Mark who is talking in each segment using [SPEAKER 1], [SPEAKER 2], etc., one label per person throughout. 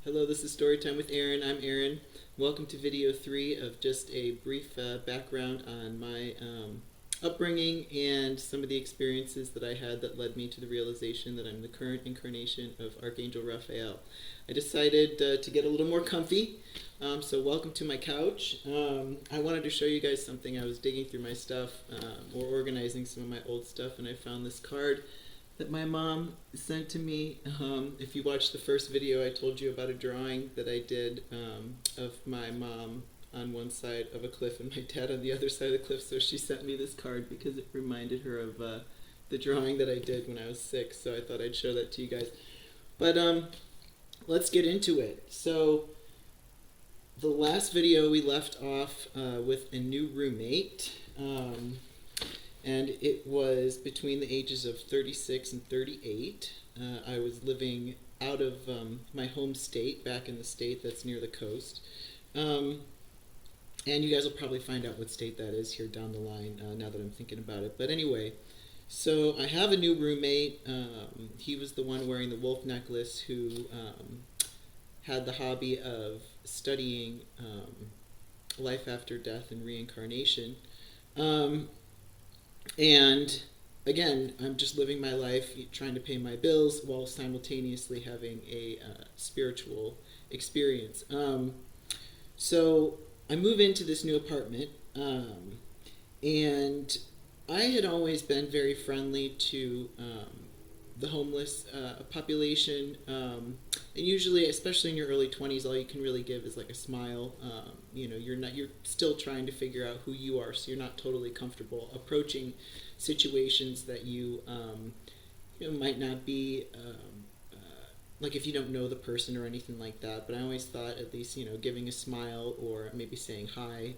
[SPEAKER 1] Hello, this is Storytime with Aaron. I'm Aaron. Welcome to video 3 of just a brief background on my upbringing and some of the experiences that I had that led me to the realization that I'm the current incarnation of Archangel Raphael. I decided to get a little more comfy, so welcome to my couch. I wanted to show you guys something. I was digging through my stuff or organizing some of my old stuff, and I found this card that my mom sent to me. If you watched the first video, I told you about a drawing that I did of my mom on one side of a cliff and my dad on the other side of the cliff. So she sent me this card because it reminded her of the drawing that I did when I was 6. So I thought I'd show that to you guys. But let's get into it. So the last video we left off with a new roommate. And it was between the ages of 36 and 38. I was living out of my home state, back in the state that's near the coast. And you guys will probably find out what state that is here down the line now that I'm thinking about it. But anyway, so I have a new roommate. He was the one wearing the wolf necklace who had the hobby of studying life after death and reincarnation. And again, I'm just living my life, trying to pay my bills while simultaneously having a spiritual experience. So I move into this new apartment, and I had always been very friendly to the homeless population. And usually, especially in your early 20s, all you can really give is like a smile. You're still trying to figure out who you are, so you're not totally comfortable approaching situations that you might not be like if you don't know the person or anything like that. But I always thought at least giving a smile or maybe saying hi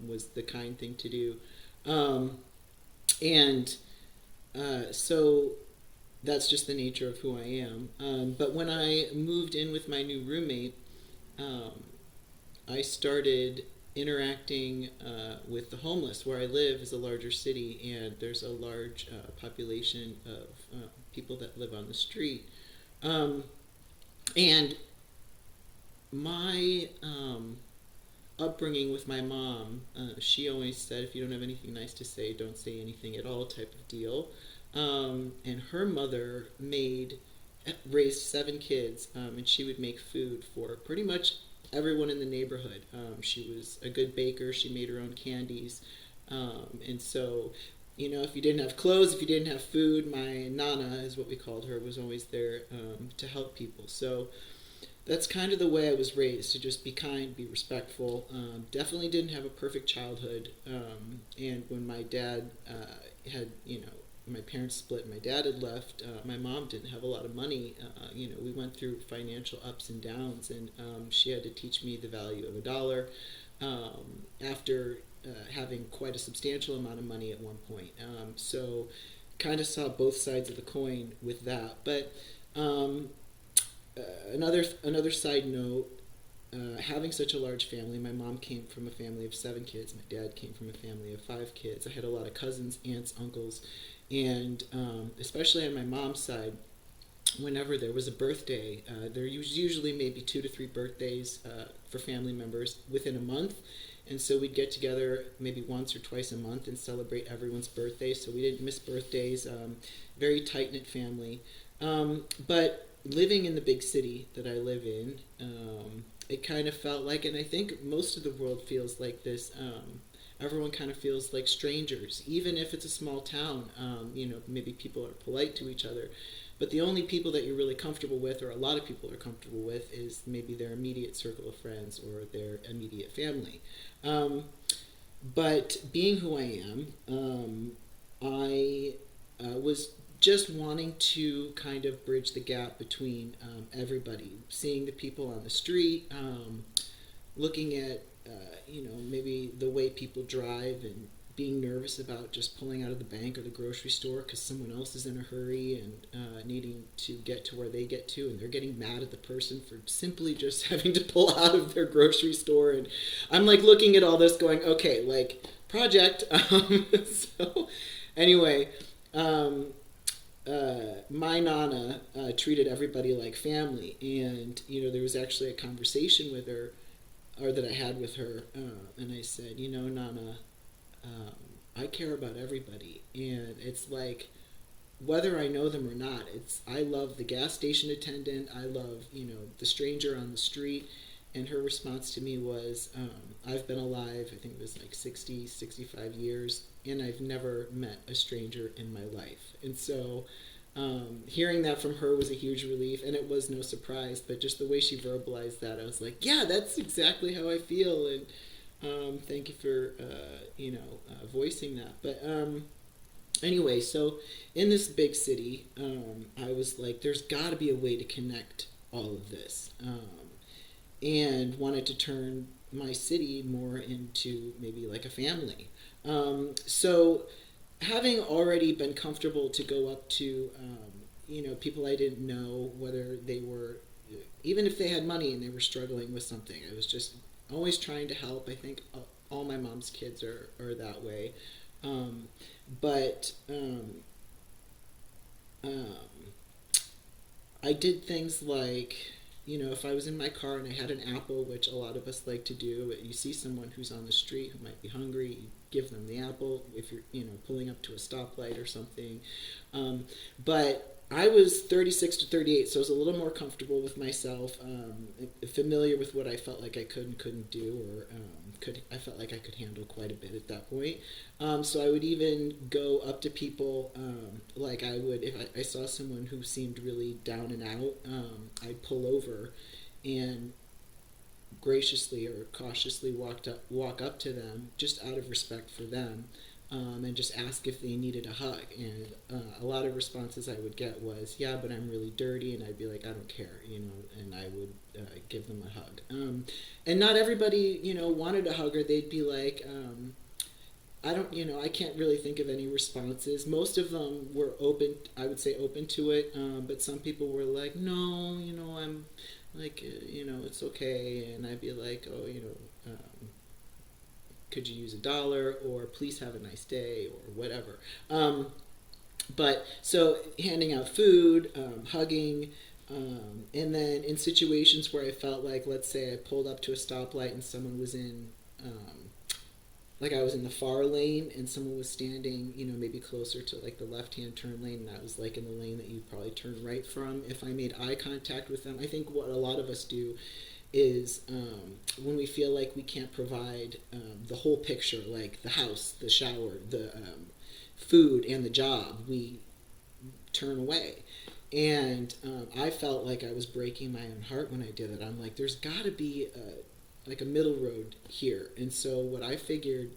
[SPEAKER 1] was the kind thing to do. So that's just the nature of who I am. But when I moved in with my new roommate, I started interacting with the homeless. Where I live is a larger city, and there's a large population of people that live on the street. And my upbringing with my mom, she always said, if you don't have anything nice to say, don't say anything at all, type of deal. And her mother raised 7 kids, and she would make food for pretty much everyone in the neighborhood. She was a good baker. She made her own candies. And so, if you didn't have clothes, if you didn't have food, my Nana, is what we called her, was always there to help people. So that's kind of the way I was raised, to just be kind, be respectful. Definitely didn't have a perfect childhood. And when my dad had, my parents split, my dad had left, my mom didn't have a lot of money. We went through financial ups and downs, and she had to teach me the value of a dollar after having quite a substantial amount of money at one point. So kind of saw both sides of the coin with that. But another side note, having such a large family, my mom came from a family of 7 kids, my dad came from a family of 5 kids. I had a lot of cousins, aunts, uncles, and especially on my mom's side, whenever there was a birthday, there was usually maybe 2 to 3 birthdays for family members within a month. And so we'd get together maybe once or twice a month and celebrate everyone's birthday, so we didn't miss birthdays. Very tight-knit family. But living in the big city that I live in, it kind of felt like, and I think most of the world feels like this, everyone kind of feels like strangers, even if it's a small town. Maybe people are polite to each other, but the only people that you're really comfortable with, or a lot of people are comfortable with, is maybe their immediate circle of friends or their immediate family. But being who I am, I was just wanting to kind of bridge the gap between everybody, seeing the people on the street, looking at maybe the way people drive, and being nervous about just pulling out of the bank or the grocery store because someone else is in a hurry and needing to get to where they get to, and they're getting mad at the person for simply just having to pull out of their grocery store. And I'm like looking at all this going, okay, like project. So anyway, my nana treated everybody like family, and there was actually a conversation with her, or that I had with her, and I said, Nana, um, I care about everybody, and it's like whether I know them or not. I love the gas station attendant. I love the stranger on the street. And her response to me was, I've been alive, I think it was like 60, 65 years, and I've never met a stranger in my life. And so hearing that from her was a huge relief, and it was no surprise, but just the way she verbalized that, I was like, yeah, that's exactly how I feel. And thank you for, voicing that. But anyway, so in this big city, I was like, there's got to be a way to connect all of this. And wanted to turn my city more into maybe like a family. So having already been comfortable to go up to, people I didn't know, whether they were, even if they had money and they were struggling with something, I was just always trying to help. I think all my mom's kids are that way. Um, but um, I did things like, if I was in my car and I had an apple, which a lot of us like to do, you see someone who's on the street who might be hungry, you give them the apple if you're, pulling up to a stoplight or something. But I was 36 to 38, so I was a little more comfortable with myself, familiar with what I felt like I could and couldn't do, or I felt like I could handle quite a bit at that point. So I would even go up to people, like I would, if I saw someone who seemed really down and out, I'd pull over and graciously or cautiously walk up to them, just out of respect for them, and just ask if they needed a hug. And a lot of responses I would get was, "Yeah, but I'm really dirty," and I'd be like, "I don't care," and I would give them a hug. And not everybody, wanted a hug, or they'd be like, I don't, I can't really think of any responses. Most of them were open, I would say open to it, but some people were like, no, I'm like, it's okay. And I'd be like, oh, could you use $1, or please have a nice day, or whatever. But so handing out food, hugging, and then in situations where I felt like, let's say I pulled up to a stoplight and someone was in, like I was in the far lane and someone was standing, maybe closer to like the left-hand turn lane, and I was like in the lane that you probably turn right from. If I made eye contact with them, I think what a lot of us do is, when we feel like we can't provide the whole picture, like the house, the shower, the food, and the job, we turn away. And I felt like I was breaking my own heart when I did it. I'm like, there's got to be like a middle road here. And so what I figured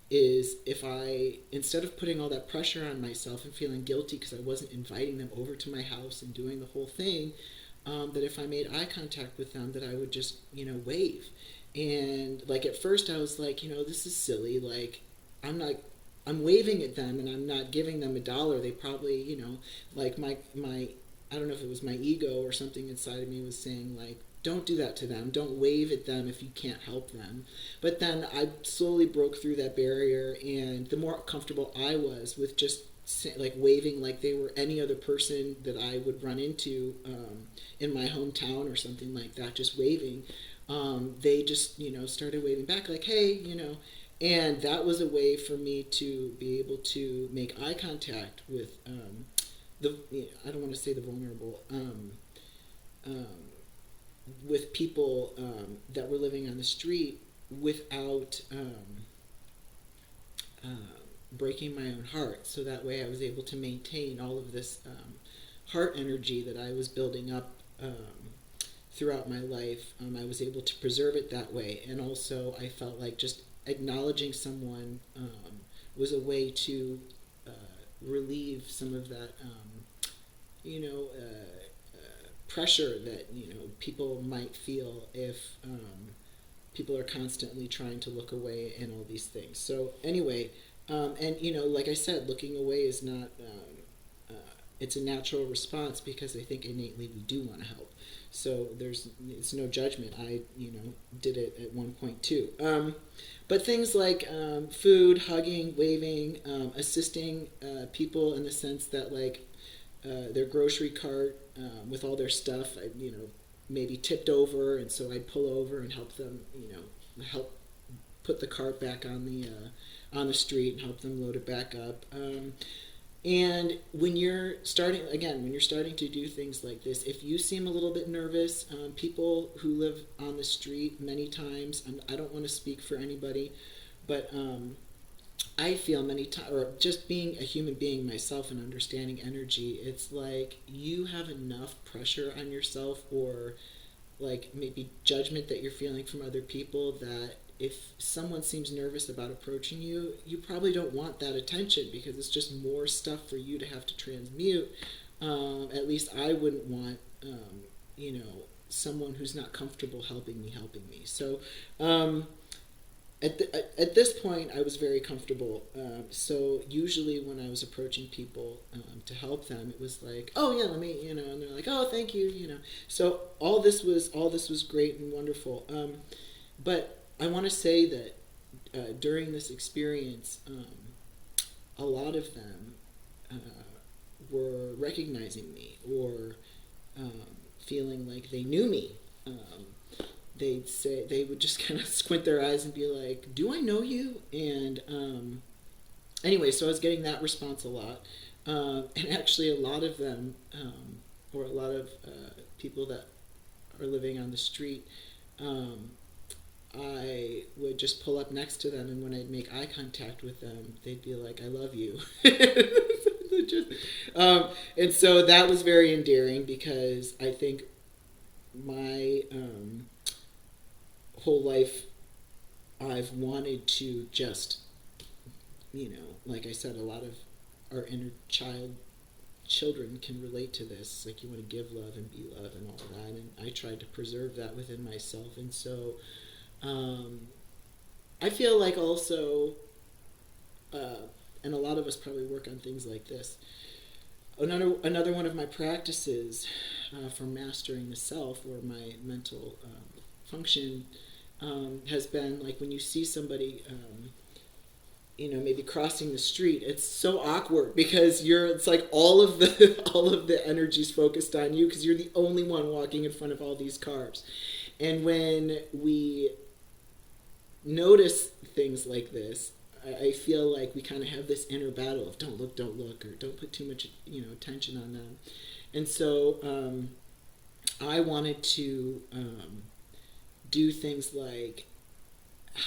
[SPEAKER 1] is, if I, instead of putting all that pressure on myself and feeling guilty because I wasn't inviting them over to my house and doing the whole thing, that if I made eye contact with them, that I would just, wave. And like at first I was like, this is silly. Like I'm waving at them and I'm not giving them $1. They probably, like my I don't know if it was my ego or something inside of me was saying like, don't do that to them. Don't wave at them if you can't help them. But then I slowly broke through that barrier, and the more comfortable I was with just like waving like they were any other person that I would run into in my hometown or something like that, just waving, they just, started waving back like, hey, and that was a way for me to be able to make eye contact with I don't want to say the vulnerable, um, with people that were living on the street without breaking my own heart. So that way I was able to maintain all of this heart energy that I was building up throughout my life. I was able to preserve it that way. And also I felt like just acknowledging someone was a way to relieve some of that, pressure that people might feel if people are constantly trying to look away and all these things. So anyway, and like I said, looking away is not. It's a natural response because I think innately we do want to help. So it's no judgment. I did it at one point too. But things like food, hugging, waving, assisting people in the sense that like their grocery cart with all their stuff. Maybe tipped over, and so I'd pull over and help them, help put the cart back on the street and help them load it back up. And when you're starting to do things like this, if you seem a little bit nervous, people who live on the street many times, I don't want to speak for anybody, but I feel many times, or just being a human being myself and understanding energy, it's like you have enough pressure on yourself, or like maybe judgment that you're feeling from other people, that if someone seems nervous about approaching you, you probably don't want that attention, because it's just more stuff for you to have to transmute. At least I wouldn't want, someone who's not comfortable helping me. So at this point, I was very comfortable. So usually when I was approaching people to help them, it was like, oh yeah, let me, and they're like, oh, thank you. So all this was great and wonderful. But I want to say that during this experience, a lot of them were recognizing me, or feeling like they knew me. They would just kind of squint their eyes and be like, "Do I know you?" And anyway, so I was getting that response a lot, and actually a lot of them, or a lot of people that are living on the street. I would just pull up next to them, and when I'd make eye contact with them, they'd be like, "I love you." And so that was very endearing, because I think my whole life I've wanted to just, like I said, a lot of our inner children can relate to this. Like, you want to give love and be love and all of that, and I tried to preserve that within myself. And so I feel like also, and a lot of us probably work on things like this. Another one of my practices for mastering the self, or my mental function, has been like, when you see somebody, maybe crossing the street, it's so awkward, because it's like all of the energy's focused on you, because you're the only one walking in front of all these cars. And when we notice things like this, I feel like we kind of have this inner battle of don't look, or don't put too much, attention on them. And so I wanted to do things like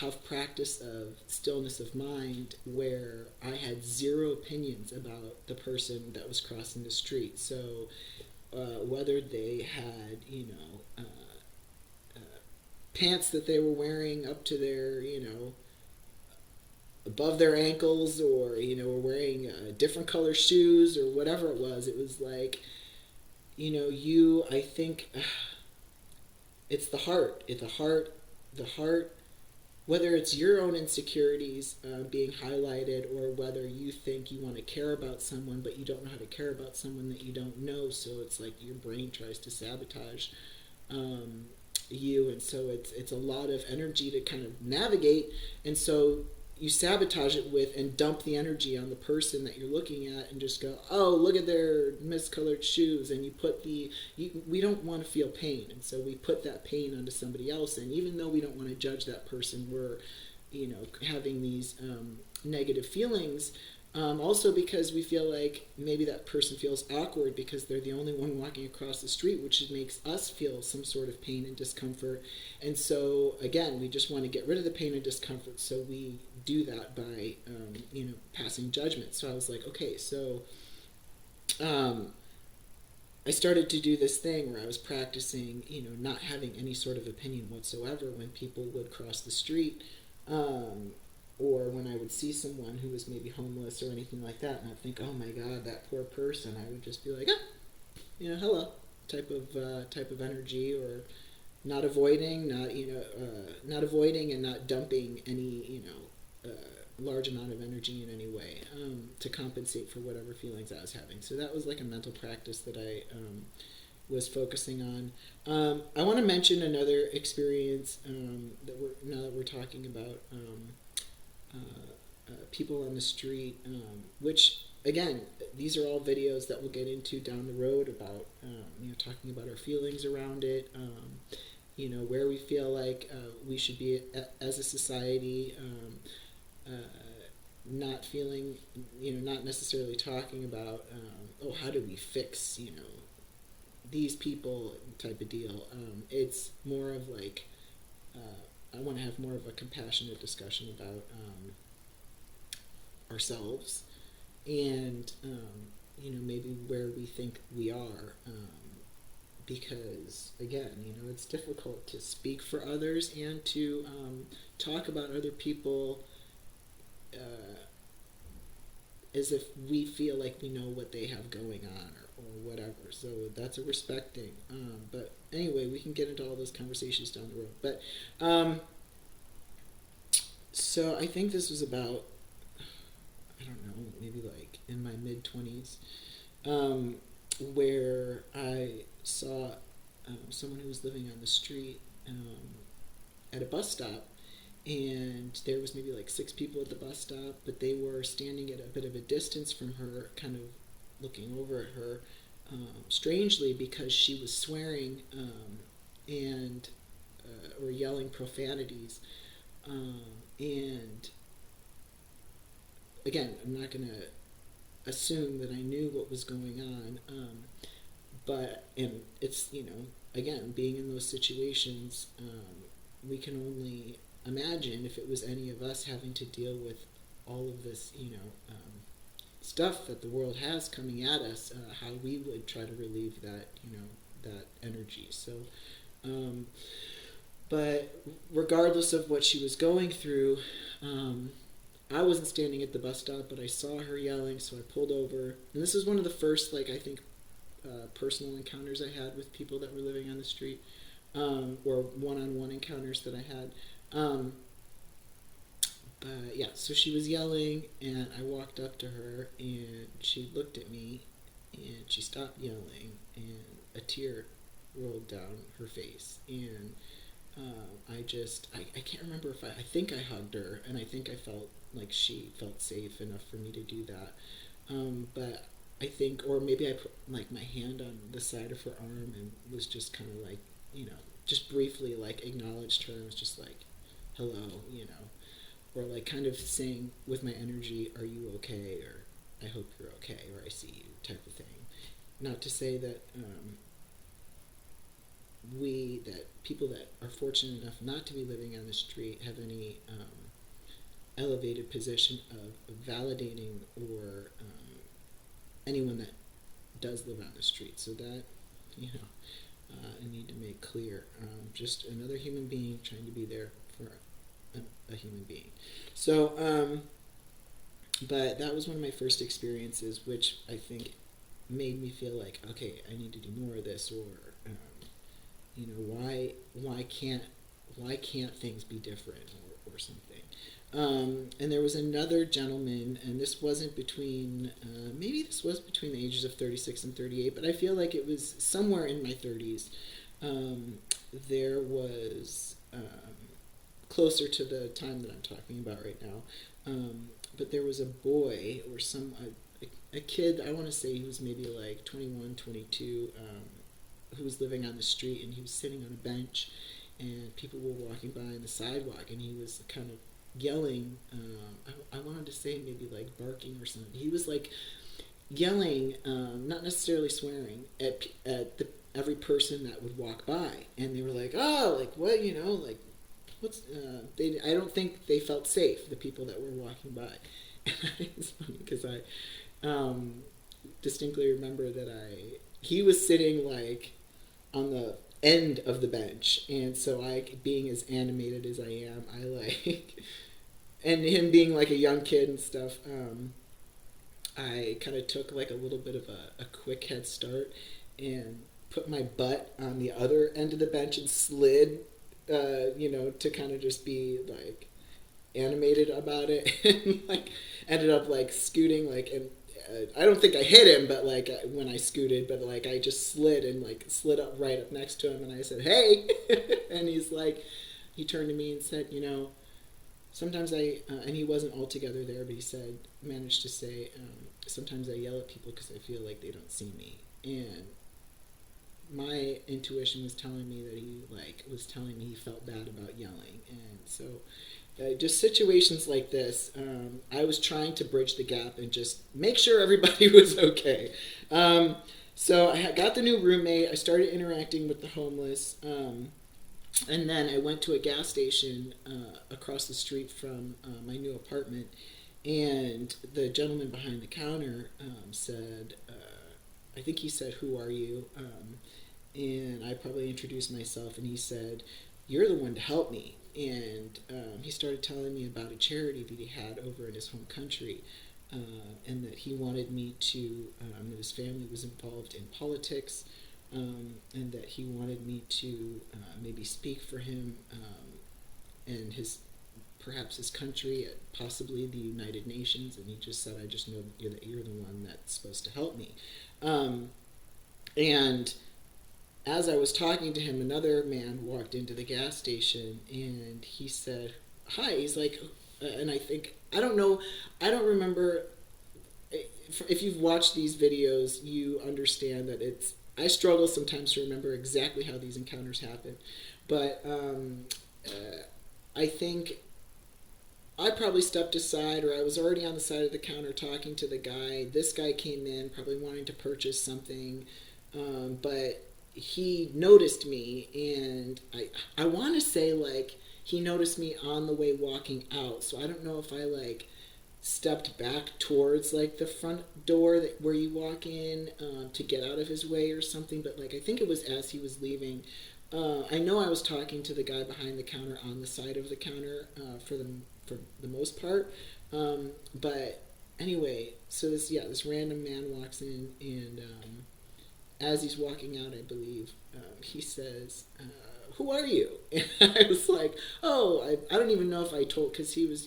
[SPEAKER 1] have practice of stillness of mind, where I had zero opinions about the person that was crossing the street. So whether they had, pants that they were wearing up to their, above their ankles, or, were wearing different color shoes, or whatever it was like, I think it's the heart. The heart, whether it's your own insecurities being highlighted, or whether you think you want to care about someone, but you don't know how to care about someone that you don't know, so it's like your brain tries to sabotage you, and so it's a lot of energy to kind of navigate, and so you sabotage it with and dump the energy on the person that you're looking at, and just go, oh, look at their miscolored shoes, and you put we don't want to feel pain, and so we put that pain onto somebody else. And even though we don't want to judge that person, we're having these negative feelings, also because we feel like maybe that person feels awkward because they're the only one walking across the street, which makes us feel some sort of pain and discomfort. And so again, we just want to get rid of the pain and discomfort, so we do that by passing judgment. So I was like, okay, so I started to do this thing where I was practicing not having any sort of opinion whatsoever when people would cross the street, or when I would see someone who was maybe homeless or anything like that, and I'd think, oh my God, that poor person. I would just be like, hello, type of energy, or not avoiding, not avoiding, and not dumping any large amount of energy in any way to compensate for whatever feelings I was having. So that was like a mental practice that I was focusing on. I want to mention another experience that we're talking about people on the street, which again, these are all videos that we'll get into down the road about, talking about our feelings around it, where we feel like we should be as a society, not feeling, not necessarily talking about, how do we fix, these people type of deal. It's more of like, I want to have more of a compassionate discussion about ourselves and, maybe where we think we are. Because, again, it's difficult to speak for others and to talk about other people as if we feel like we know what they have going on or whatever. So that's a respecting. But anyway, we can get into all those conversations down the road. But so I think this was about, I don't know, maybe like in my mid-20s, where I saw someone who was living on the street at a bus stop, and there was maybe like 6 people at the bus stop, but they were standing at a bit of a distance from her, kind of looking over at her, strangely, because she was swearing and or yelling profanities, and again, I'm not going to assume that I knew what was going on, but, and it's, again, being in those situations, we can only imagine if it was any of us having to deal with all of this, stuff that the world has coming at us, how we would try to relieve that, that energy. So, but regardless of what she was going through, I wasn't standing at the bus stop, but I saw her yelling, so I pulled over. And this is one of the first, I think, personal encounters I had with people that were living on the street, or one-on-one encounters that I had. But yeah, so she was yelling, and I walked up to her, and she looked at me, and she stopped yelling, and a tear rolled down her face, and I can't remember if I think I hugged her, and I think I felt like she felt safe enough for me to do that, but I think, or maybe I put like my hand on the side of her arm and was just kind of like, just briefly like acknowledged her and was just like, hello, or like kind of saying with my energy, are you okay, or I hope you're okay, or I see you, type of thing. Not to say that that people that are fortunate enough not to be living on the street have any elevated position of validating or anyone that does live on the street. So that, I need to make clear. Just another human being trying to be there for a human being. So, but that was one of my first experiences, which I think made me feel like, okay, I need to do more of this, or why can't things be different, or something. And there was another gentleman, and this wasn't between, maybe this was between the ages of 36 and 38, but I feel like it was somewhere in my 30s. There was, closer to the time that I'm talking about right now, but there was a boy, or a kid, I want to say he was maybe like 21, 22, who was living on the street, and he was sitting on a bench, and people were walking by on the sidewalk, and he was kind of yelling, I wanted to say maybe like barking or something. He was like yelling, not necessarily swearing, at every person that would walk by, and they were like, oh, like what, like what's, I don't think they felt safe, the people that were walking by. And it's funny because I distinctly remember that he was sitting like on the end of the bench, and so I, being as animated as I am, I like, and him being like a young kid and stuff, I kind of took like a little bit of a quick head start and put my butt on the other end of the bench and slid, to kind of just be like animated about it, and like ended up like scooting, like, and I don't think I hit him, but like when I scooted, but like I just slid and like slid up right up next to him, and I said, hey, and he's like, he turned to me and said, sometimes and he wasn't altogether there, but he managed to say, sometimes I yell at people because I feel like they don't see me. And my intuition was telling me that he felt bad about yelling. And so just situations like this, I was trying to bridge the gap and just make sure everybody was okay. So I got the new roommate. I started interacting with the homeless. And then I went to a gas station across the street from my new apartment, and the gentleman behind the counter said, I think he said, "Who are you?" And I probably introduced myself, and he said, "You're the one to help me." And he started telling me about a charity that he had over in his home country, and that he wanted me to, that his family was involved in politics, and that he wanted me to maybe speak for him and perhaps his country, possibly the United Nations. And he just said, "I just know that you're the one that's supposed to help me." And as I was talking to him, another man walked into the gas station, and he said, "Hi." He's like, and I don't know, I don't remember. If you've watched these videos, you understand that I struggle sometimes to remember exactly how these encounters happen. But I think I probably stepped aside, or I was already on the side of the counter talking to the guy. This guy came in probably wanting to purchase something, but he noticed me, and I want to say like he noticed me on the way walking out. So I don't know if I like stepped back towards like the front door where you walk in to get out of his way or something, but like I think it was as he was leaving. I know I was talking to the guy behind the counter on the side of the counter for the most part, but anyway, so this random man walks in, and as he's walking out, I believe, he says, "Who are you?" And I was like, "Oh, I don't even know if I told," because he was,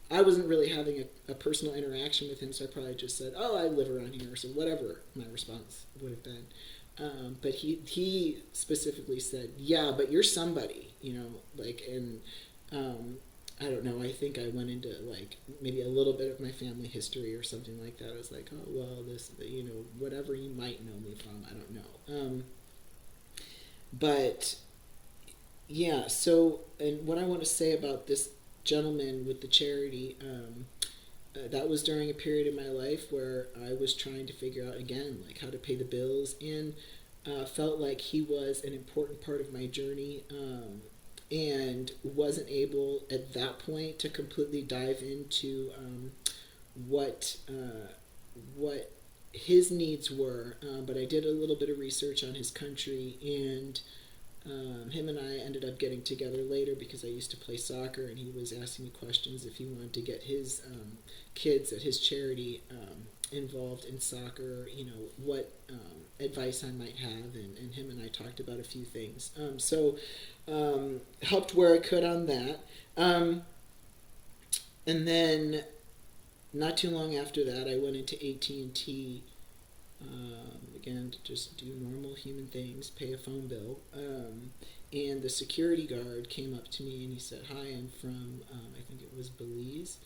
[SPEAKER 1] I wasn't really having a personal interaction with him, so I probably just said, "Oh, I live around here," so whatever my response would have been. But he specifically said, "Yeah, but you're somebody," and I don't know. I think I went into like maybe a little bit of my family history or something like that. I was like, "Oh, well, this, whatever you might know me from, I don't know." But yeah, so, and what I want to say about this gentleman with the charity, that was during a period in my life where I was trying to figure out again like how to pay the bills, and felt like he was an important part of my journey, and wasn't able at that point to completely dive into what his needs were, but I did a little bit of research on his country, and him and I ended up getting together later because I used to play soccer, and he was asking me questions if he wanted to get his kids at his charity involved in soccer, what advice I might have, and him and I talked about a few things. So helped where I could on that. And then not too long after that, I went into AT&T, again, to just do normal human things, pay a phone bill. And the security guard came up to me and he said, "Hi, I'm from, I think it was Belize."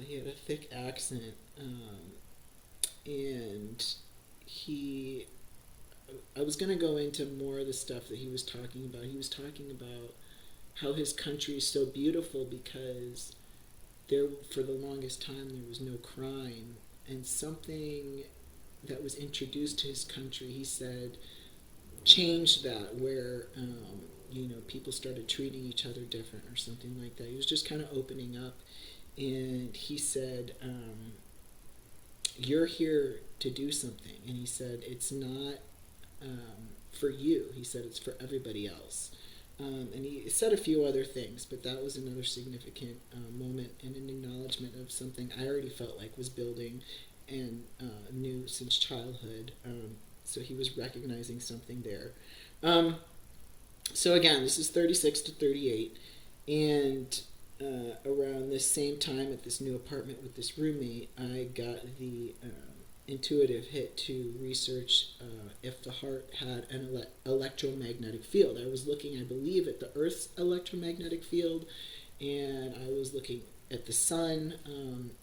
[SPEAKER 1] He had a thick accent. And I was going to go into more of the stuff that he was talking about. He was talking about how his country is so beautiful because for the longest time, there was no crime. And something that was introduced to his country, he said, changed that, where people started treating each other different or something like that. He was just kind of opening up, and he said, "You're here to do something," and he said it's not for you. He said it's for everybody else. And he said a few other things, but that was another significant moment and an acknowledgement of something I already felt like was building and knew since childhood. So he was recognizing something there. So again, this is 36 to 38, and around this same time at this new apartment with this roommate, I got the intuitive hit to research if the heart had an electromagnetic field. I was looking, I believe, at the Earth's electromagnetic field, and I was looking at the sun,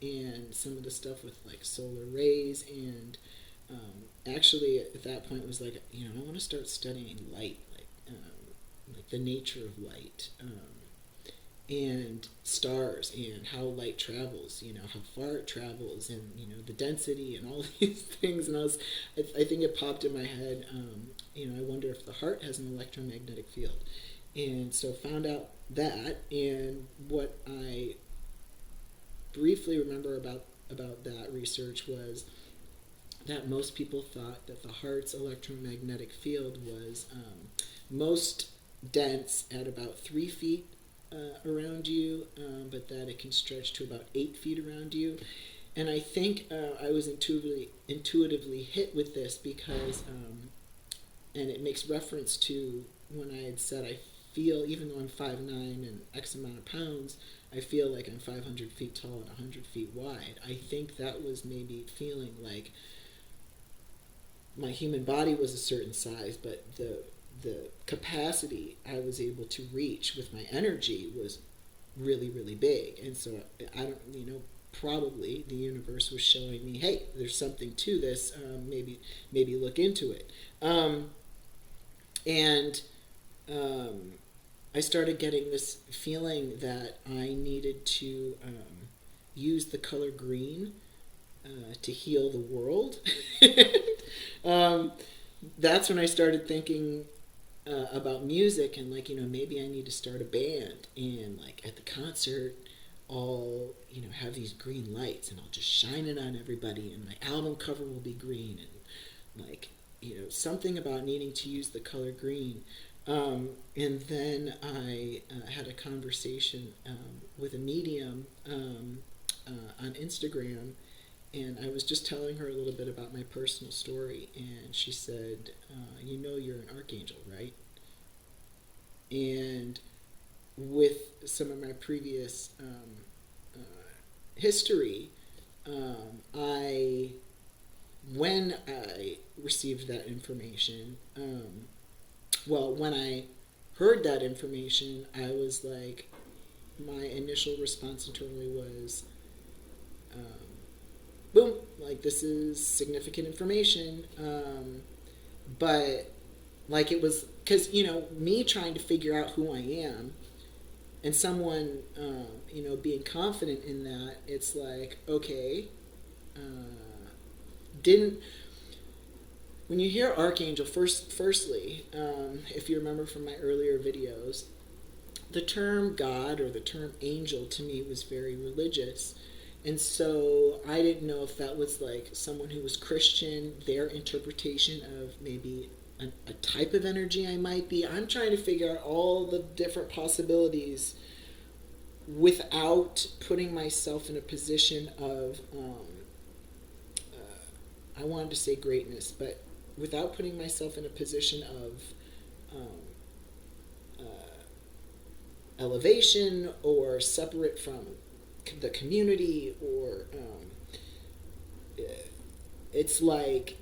[SPEAKER 1] and some of the stuff with like solar rays, and actually at that point was like, I want to start studying light, like the nature of light, and stars, and how light travels, how far it travels, and the density and all these things. And I think it popped in my head. I wonder if the heart has an electromagnetic field, and so found out that. And what I briefly remember about that research was that most people thought that the heart's electromagnetic field was most dense at about 3 feet around you, but that it can stretch to about 8 feet around you. And I think I was intuitively hit with this because, and it makes reference to when I had said I feel, even though I'm 5'9" and X amount of pounds, I feel like I'm 500 feet tall and 100 feet wide. I think that was maybe feeling like my human body was a certain size, but the capacity I was able to reach with my energy was really, really big. And so I don't, probably the universe was showing me, hey, there's something to this. Maybe look into it. And I started getting this feeling that I needed to use the color green to heal the world. That's when I started thinking about music, and maybe I need to start a band, and at the concert I'll have these green lights, and I'll just shine it on everybody, and my album cover will be green, and something about needing to use the color green. And then I had a conversation with a medium on Instagram, and I was just telling her a little bit about my personal story, and she said, you're an archangel, right? And with some of my previous history, when I received that information, when I heard that information, I was like, my initial response internally was, boom, this is significant information. But it was, because, me trying to figure out who I am, and someone, being confident in that, it's like, okay, when you hear Archangel, firstly, if you remember from my earlier videos, the term God or the term angel to me was very religious. And so I didn't know if that was someone who was Christian, their interpretation of maybe a type of energy I might be. I'm trying to figure out all the different possibilities without putting myself in a position of, I wanted to say greatness, but without putting myself in a position of elevation, or separate from the community, or it's like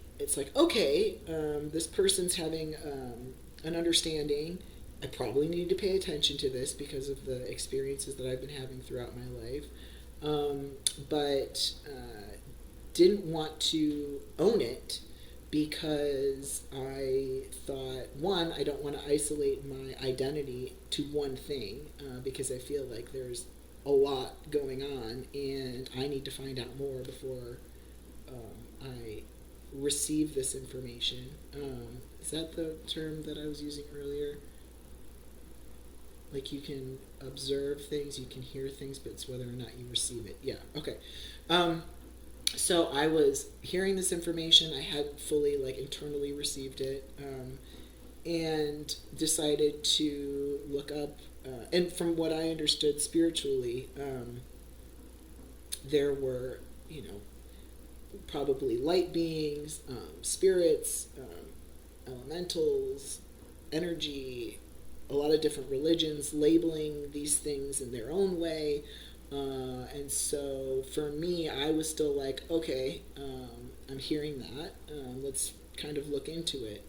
[SPEAKER 1] okay, this person's having an understanding. I probably need to pay attention to this because of the experiences that I've been having throughout my life, but didn't want to own it, because I thought, one, I don't want to isolate my identity to one thing, because I feel like there's a lot going on, and I need to find out more before I receive this information. Is that the term that I was using earlier? You can observe things, you can hear things, but it's whether or not you receive it. Yeah, okay. So I was hearing this information. I hadn't fully internally received it, and decided to look up. And from what I understood spiritually, there were probably light beings, spirits, elementals, energy, a lot of different religions labeling these things in their own way. And so for me, I was still like, okay, I'm hearing that. Let's kind of look into it.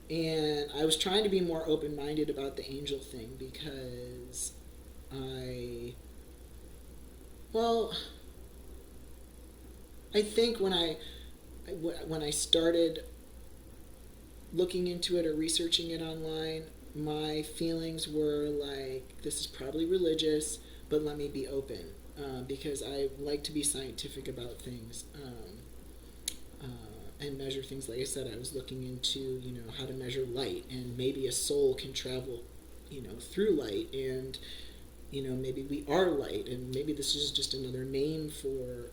[SPEAKER 1] And I was trying to be more open-minded about the angel thing, because I Well, I think when I started looking into it or researching it online, my feelings were like, this is probably religious, but let me be open, because I like to be scientific about things, and measure things. Like I said, I was looking into, how to measure light, and maybe a soul can travel, through light, and maybe we are light, and maybe this is just another name for,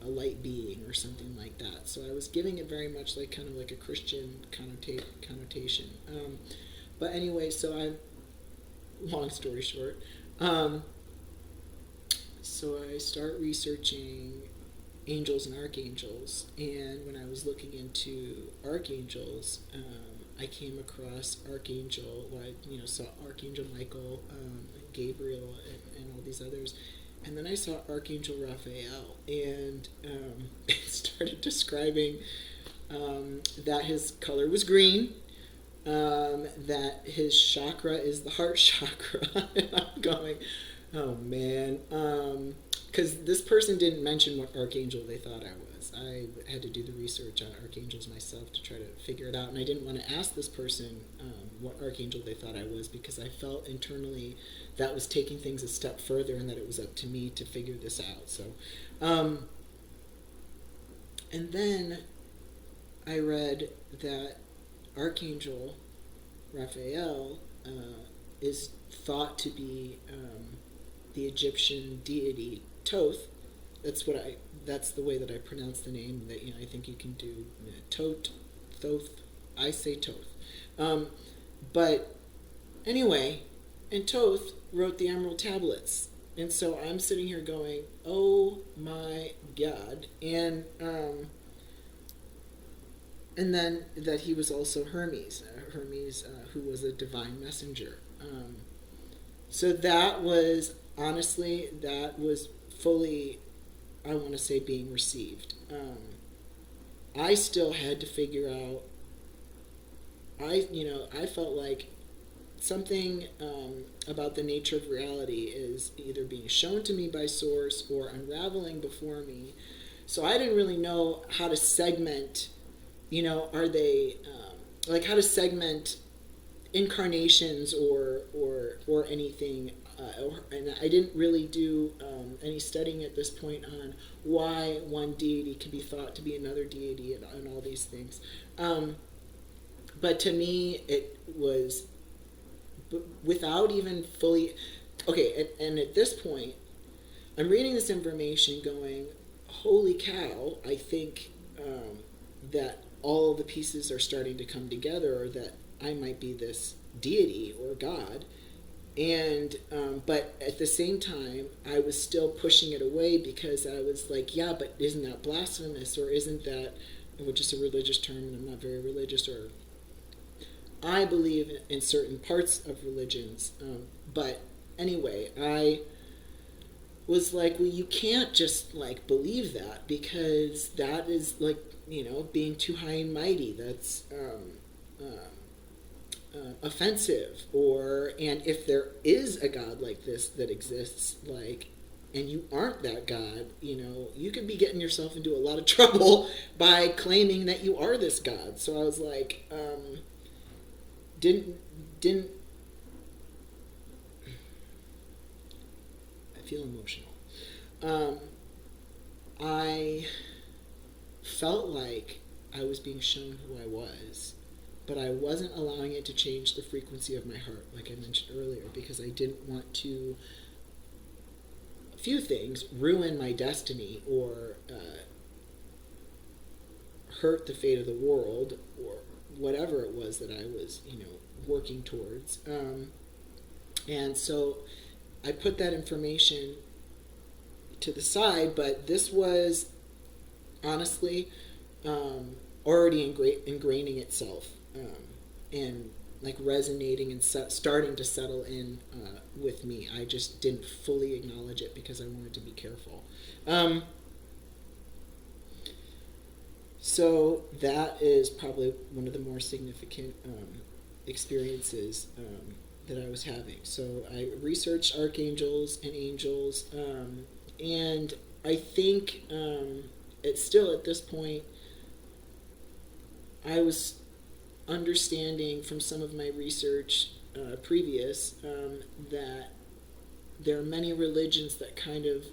[SPEAKER 1] a light being or something like that. So I was giving it very much like kind of like a Christian connotation. But anyway, long story short, so I start researching angels and archangels, and when I was looking into archangels, I came across Archangel. Well, I saw Archangel Michael, and Gabriel, and all these others, and then I saw Archangel Raphael, and it started describing that his color was green, that his chakra is the heart chakra, and I'm going, oh man, because this person didn't mention what archangel they thought I was. I had to do the research on archangels myself to try to figure it out, and I didn't want to ask this person what archangel they thought I was, because I felt internally that was taking things a step further, and that it was up to me to figure this out. So, and then I read that Archangel Raphael is thought to be the Egyptian deity Thoth. That's the way that I pronounce the name. That I think you can do Thoth. I say Thoth. But anyway, and Thoth wrote the Emerald Tablets, and so I'm sitting here going, "Oh my God!" And then that he was also Hermes, who was a divine messenger. So that was, honestly, fully, I want to say, being received. I still had to figure out, I felt like something about the nature of reality is either being shown to me by source or unraveling before me. So I didn't really know how to segment, are they, how to segment incarnations or anything, and I didn't really do any studying at this point on why one deity can be thought to be another deity, and all these things. But to me, it was without even fully. Okay, and at this point, I'm reading this information going, holy cow, I think that all the pieces are starting to come together, or that I might be this deity or God. And but at the same time, I was still pushing it away, because I was like, yeah, but isn't that blasphemous, or isn't that, which is a religious term, and I'm not very religious, or I believe in certain parts of religions, but anyway, I was like, well, you can't just believe that, because that is being too high and mighty. That's offensive. And if there is a God like this that exists, and you aren't that God, you could be getting yourself into a lot of trouble by claiming that you are this God. So I was like, didn't I feel emotional. I felt like I was being shown who I was, but I wasn't allowing it to change the frequency of my heart, like I mentioned earlier, because I didn't want to, a few things, ruin my destiny, or hurt the fate of the world, or whatever it was that I was, working towards. And so I put that information to the side, but this was honestly already ingraining itself, and resonating and starting to settle in with me. I just didn't fully acknowledge it because I wanted to be careful. So that is probably one of the more significant experiences that I was having. So I researched archangels and angels, and I think it's still at this point, I was understanding from some of my research previous that there are many religions that kind of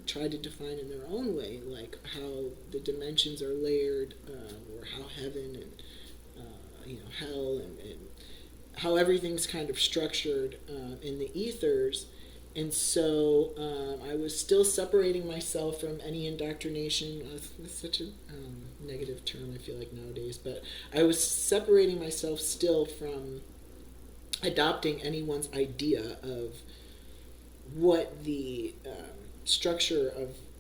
[SPEAKER 1] try to define in their own way, like how the dimensions are layered, or how heaven and hell and how everything's kind of structured in the ethers. And so I was still separating myself from any indoctrination. That's such a negative term, I feel like, nowadays. But I was separating myself still from adopting anyone's idea of what the structure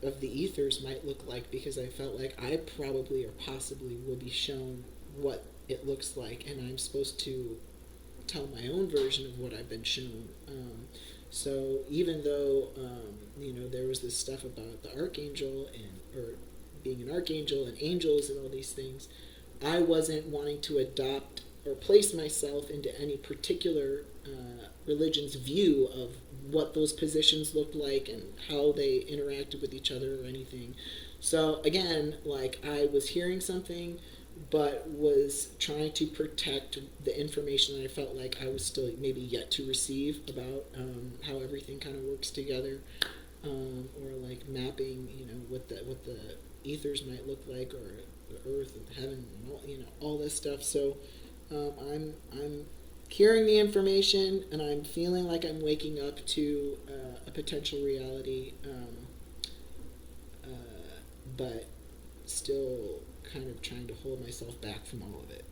[SPEAKER 1] of the ethers might look like, because I felt like I probably or possibly will be shown what it looks like, and I'm supposed to tell my own version of what I've been shown. So even though there was this stuff about the archangel or being an archangel and angels and all these things, I wasn't wanting to adopt or place myself into any particular religion's view of what those positions looked like and how they interacted with each other or anything. So again, like, I was hearing something, but was trying to protect the information that I felt like I was still maybe yet to receive about how everything kind of works together, or like mapping, what the ethers might look like, or the earth and heaven, and all this stuff. So I'm hearing the information, and I'm feeling like I'm waking up to a potential reality, but still kind of trying to hold myself back from all of it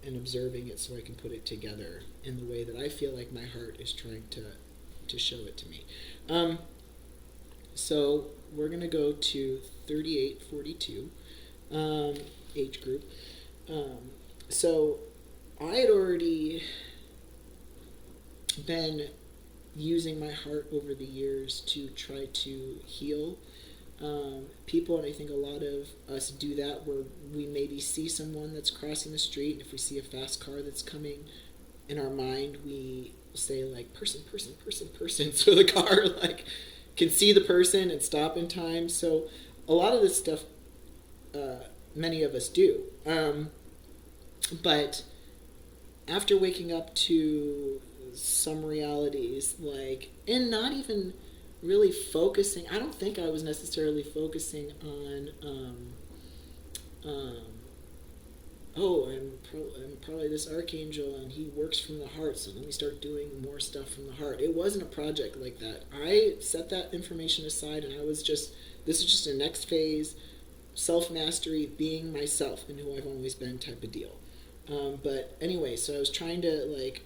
[SPEAKER 1] and observing it so I can put it together in the way that I feel like my heart is trying to show it to me. So we're going to go to 3842 age group. So I had already been using my heart over the years to try to heal people, and I think a lot of us do that, where we maybe see someone that's crossing the street, and if we see a fast car that's coming, in our mind we say, like, person, so the car like can see the person and stop in time. So a lot of this stuff many of us do, but after waking up to some realities, like, and not even really focusing, I don't think I was necessarily focusing on I'm probably this archangel and he works from the heart, so let me start doing more stuff from the heart. It wasn't a project like that. I set that information aside, and this is just a next phase, self-mastery, being myself and who I've always been type of deal. But anyway, so I was trying to,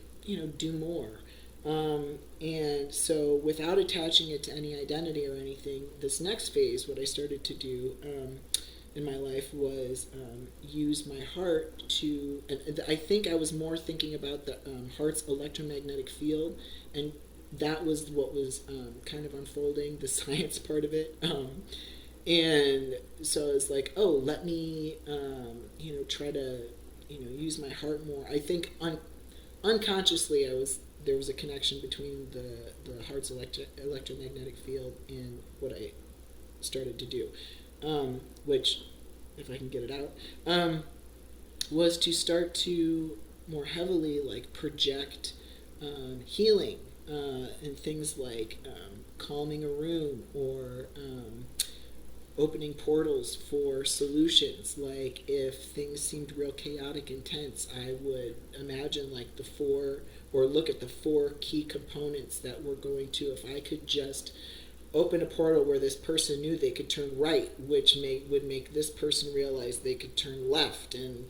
[SPEAKER 1] do more. And so without attaching it to any identity or anything, this next phase, what I started to do in my life was use my heart to, and I think I was more thinking about the heart's electromagnetic field, and that was what was kind of unfolding, the science part of it. And so I was like, let me, try to, use my heart more. I think unconsciously there was a connection between the heart's electromagnetic field and what I started to do, which, if I can get it out, was to start to more heavily, like, project healing and things like calming a room, or opening portals for solutions. Like, if things seemed real chaotic and tense, I would imagine, like, look at the 4 key components that were going to, if I could just open a portal where this person knew they could turn right, which would make this person realize they could turn left, and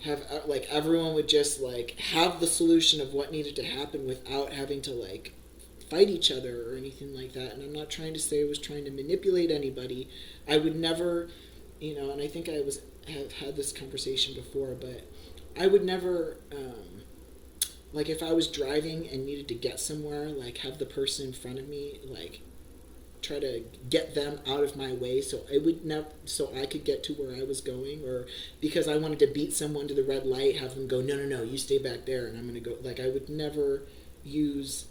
[SPEAKER 1] have, like, everyone would just, like, have the solution of what needed to happen without having to, like, fight each other or anything like that. And I'm not trying to say I was trying to manipulate anybody. I would never, and I think have had this conversation before, but I would never, like, if I was driving and needed to get somewhere, like, have the person in front of me, like, try to get them out of my way so I could get to where I was going, or because I wanted to beat someone to the red light, have them go, no, no, no, you stay back there, and I'm going to go. Like, I would never use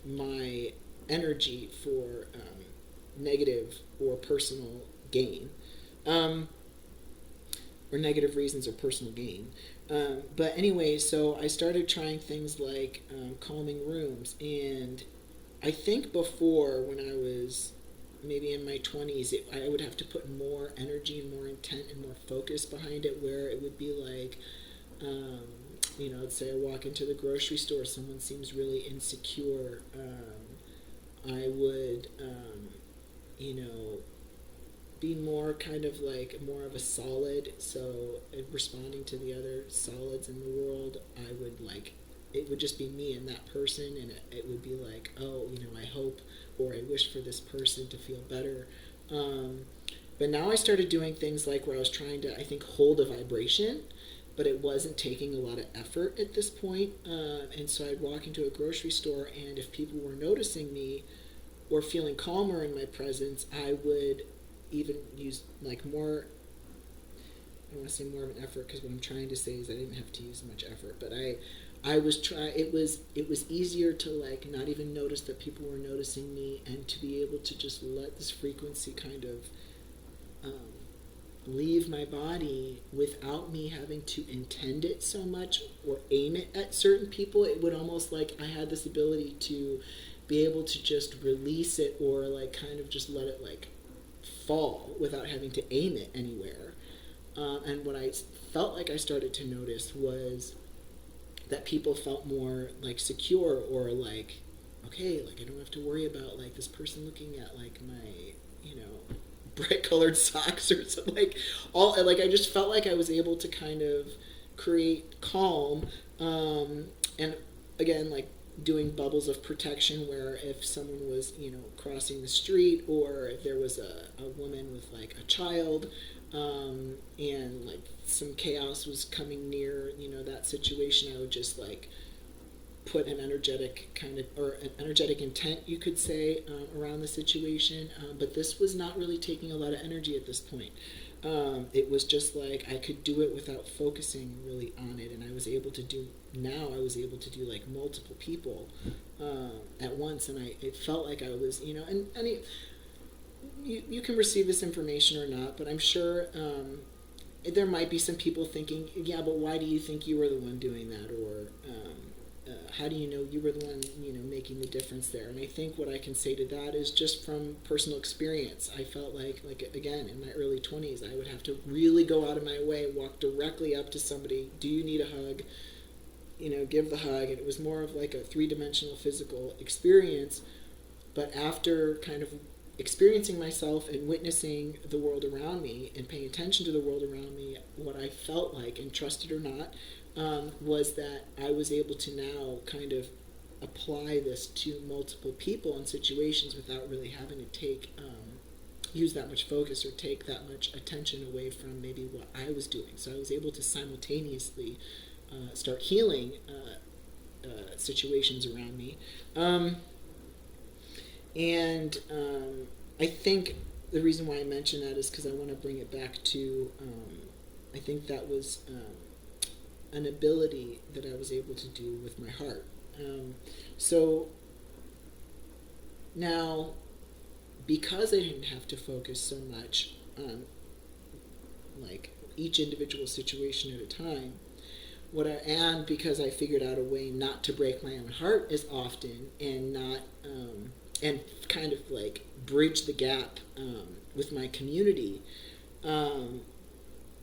[SPEAKER 1] my energy for negative or personal gain, or negative reasons or personal gain. But anyway, so I started trying things like calming rooms, and I think before, when I was maybe in my 20s, I would have to put more energy and more intent and more focus behind it, where it would be like, let's say I walk into the grocery store, someone seems really insecure. I would, be more kind of like more of a solid. So responding to the other solids in the world, I would like, it would just be me and that person, and it would be like, oh, I hope or I wish for this person to feel better. But now I started doing things like where I was trying to, I think, hold a vibration, but it wasn't taking a lot of effort at this point. And so I'd walk into a grocery store, and if people were noticing me or feeling calmer in my presence, I would even use like more, I don't want to say more of an effort, because what I'm trying to say is I didn't have to use much effort, but I was trying. It was easier to like not even notice that people were noticing me, and to be able to just let this frequency kind of leave my body without me having to intend it so much or aim it at certain people. It would almost like I had this ability to be able to just release it, or like kind of just let it like fall without having to aim it anywhere. And what I felt like I started to notice was that people felt more like secure, or like, okay, like I don't have to worry about like this person looking at like my, bright colored socks or something. Like I just felt like I was able to kind of create calm, and again, like doing bubbles of protection, where if someone was, crossing the street, or if there was a woman with like a child, and like some chaos was coming near, that situation, I would just like put an energetic kind of, or an energetic intent, you could say, around the situation. But this was not really taking a lot of energy at this point. It was just like I could do it without focusing really on it, and I was able to do like multiple people at once, and it felt like I was, you can receive this information or not, but I'm sure there might be some people thinking, yeah, but why do you think you were the one doing that, or how do you know you were the one, making the difference there? And I think what I can say to that is just from personal experience. I felt like again, in my early 20s, I would have to really go out of my way, walk directly up to somebody. Do you need a hug? Give the hug. And it was more of like a three-dimensional physical experience. But after kind of experiencing myself and witnessing the world around me and paying attention to the world around me, what I felt like, and trust it or not, was that I was able to now kind of apply this to multiple people and situations without really having to use that much focus or take that much attention away from maybe what I was doing. So I was able to simultaneously start healing situations around me. I think the reason why I mention that is because I want to bring it back to, I think that was an ability that I was able to do with my heart. So now, because I didn't have to focus so much on like each individual situation at a time, and because I figured out a way not to break my own heart as often, and not and kind of like bridge the gap with my community,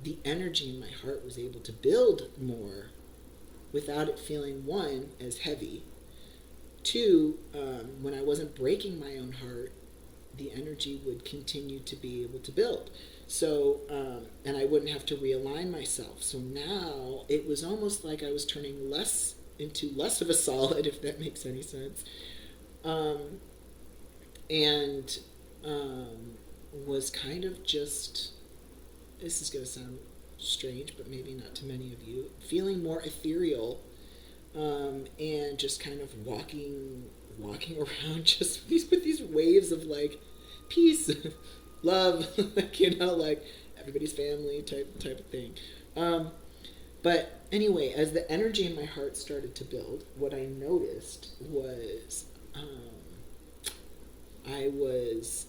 [SPEAKER 1] the energy in my heart was able to build more without it feeling, one, as heavy. Two, when I wasn't breaking my own heart, the energy would continue to be able to build. So, and I wouldn't have to realign myself. So now it was almost like I was turning less into less of a solid, if that makes any sense. Was kind of just, this is going to sound strange, but maybe not to many of you, feeling more ethereal, and just kind of walking around just with these waves of like peace, love, like, like everybody's family type of thing. But anyway, as the energy in my heart started to build, what I noticed was I was,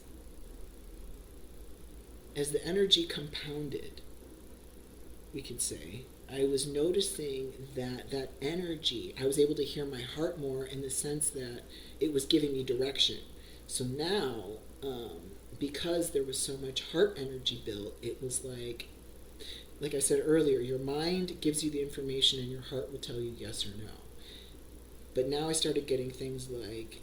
[SPEAKER 1] as the energy compounded, we could say, I was noticing that energy, I was able to hear my heart more in the sense that it was giving me direction. So now, because there was so much heart energy built, it was like I said earlier, your mind gives you the information and your heart will tell you yes or no. But now I started getting things like,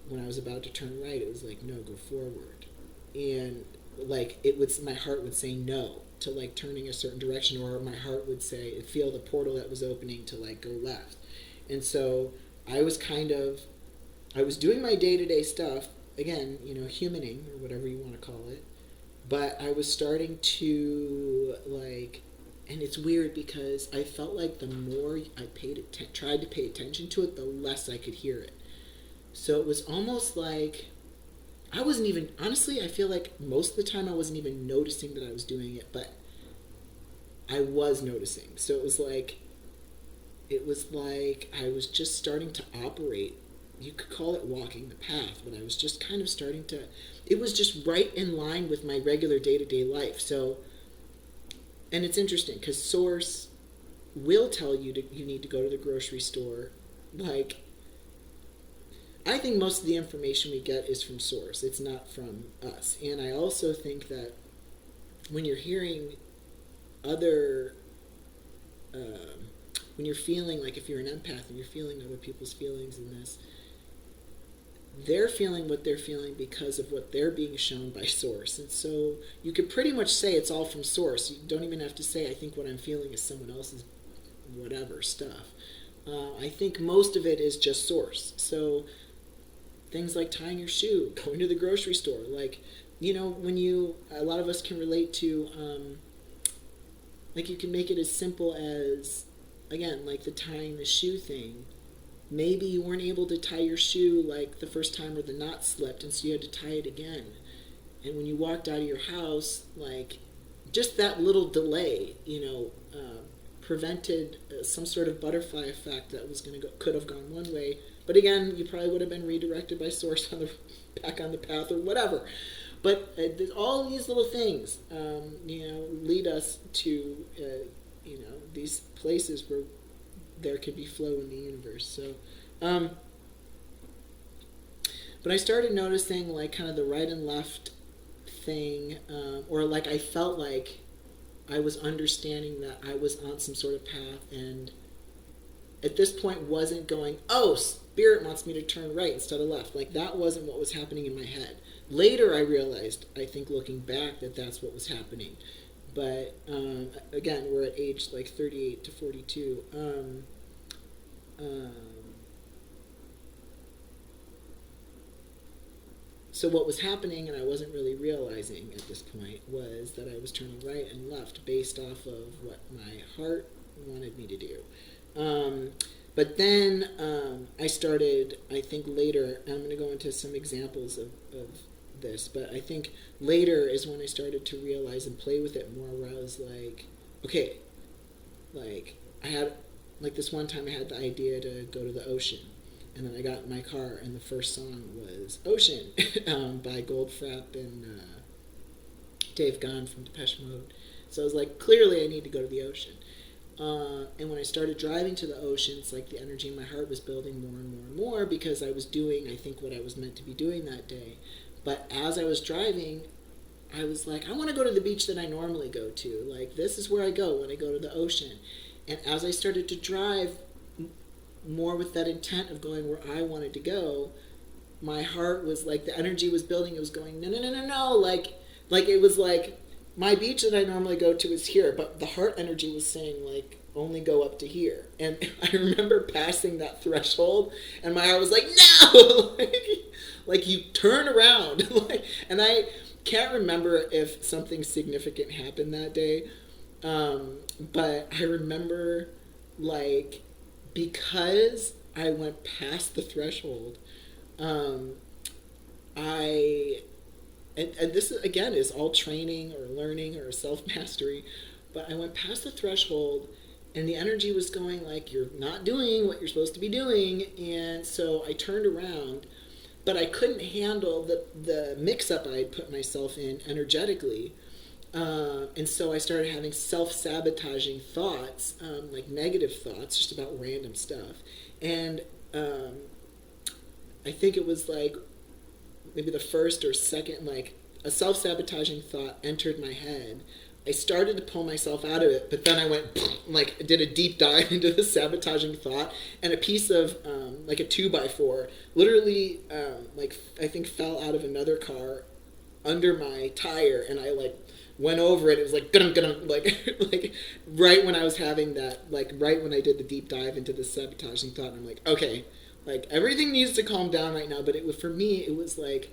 [SPEAKER 1] when I was about to turn right, it was like, no, go forward. And like my heart would say no to like turning a certain direction, or my heart would say, feel the portal that was opening to like go left. And so I was doing my day-to-day stuff, again, humaning, or whatever you want to call it, but I was starting to like, and it's weird because I felt like the more I tried to pay attention to it, the less I could hear it. So it was almost like I wasn't even, honestly, I feel like most of the time I wasn't even noticing that I was doing it, but I was noticing. So it was like I was just starting to operate. You could call it walking the path, but I was just kind of starting to, it was just right in line with my regular day-to-day life. So, and it's interesting because Source will tell you you need to go to the grocery store. Like, I think most of the information we get is from Source. It's not from us. And I also think that when you're hearing other, when you're feeling, like if you're an empath and you're feeling other people's feelings in this, they're feeling what they're feeling because of what they're being shown by Source. And so you could pretty much say it's all from Source. You don't even have to say, I think what I'm feeling is someone else's whatever stuff. I think most of it is just Source. So things like tying your shoe, going to the grocery store, like, when a lot of us can relate to, like you can make it as simple as, again, like the tying the shoe thing. Maybe you weren't able to tie your shoe like the first time, or the knot slipped, and so you had to tie it again. And when you walked out of your house, like, just that little delay, prevented some sort of butterfly effect that was could have gone one way. But again, you probably would have been redirected by Source back on the path or whatever. But all these little things, lead us to, these places where there could be flow in the universe. So, but I started noticing like kind of the right and left thing, or like I felt like I was understanding that I was on some sort of path, and at this point wasn't going, oh, Spirit wants me to turn right instead of left. Like that wasn't what was happening in my head. Later I realized, I think looking back, that that's what was happening. But again, we're at age like 38 to 42. So what was happening, and I wasn't really realizing at this point, was that I was turning right and left based off of what my heart wanted me to do. But then I started, I think later, and I'm going to go into some examples of this, but I think later is when I started to realize and play with it more, where I was like, okay, like I had, like this one time I had the idea to go to the ocean, and then I got in my car and the first song was Ocean by Goldfrapp and Dave Gahan from Depeche Mode. So I was like, clearly I need to go to the ocean. And when I started driving to the ocean, it's like the energy in my heart was building more and more and more, because I was doing, I think, what I was meant to be doing that day. But as I was driving, I was like, I want to go to the beach that I normally go to. Like, this is where I go when I go to the ocean. And as I started to drive more with that intent of going where I wanted to go, my heart was like, the energy was building. It was going, no, no, no, no, no. Like it was like, my beach that I normally go to is here, but the heart energy was saying, like, only go up to here. And I remember passing that threshold, and my heart was like, no! like you turn around. And I can't remember if something significant happened that day, but I remember, like, because I went past the threshold, um, I and this again is all training or learning or self mastery, but I went past the threshold, and the energy was going like, you're not doing what you're supposed to be doing, and so I turned around, but I couldn't handle the mix up I had put myself in energetically. And so I started having self sabotaging thoughts, like negative thoughts, just about random stuff. And um, I think it was like maybe the first or second, like a self sabotaging thought entered my head. I started to pull myself out of it, but then I went like did a deep dive into the sabotaging thought, and a piece of like a 2x4 literally like I think fell out of another car under my tire, and I like went over it. It was like like like right when I was having that, like right when I did the deep dive into the sabotaging thought, and I'm like, okay, like everything needs to calm down right now. But it was, for me, it was like,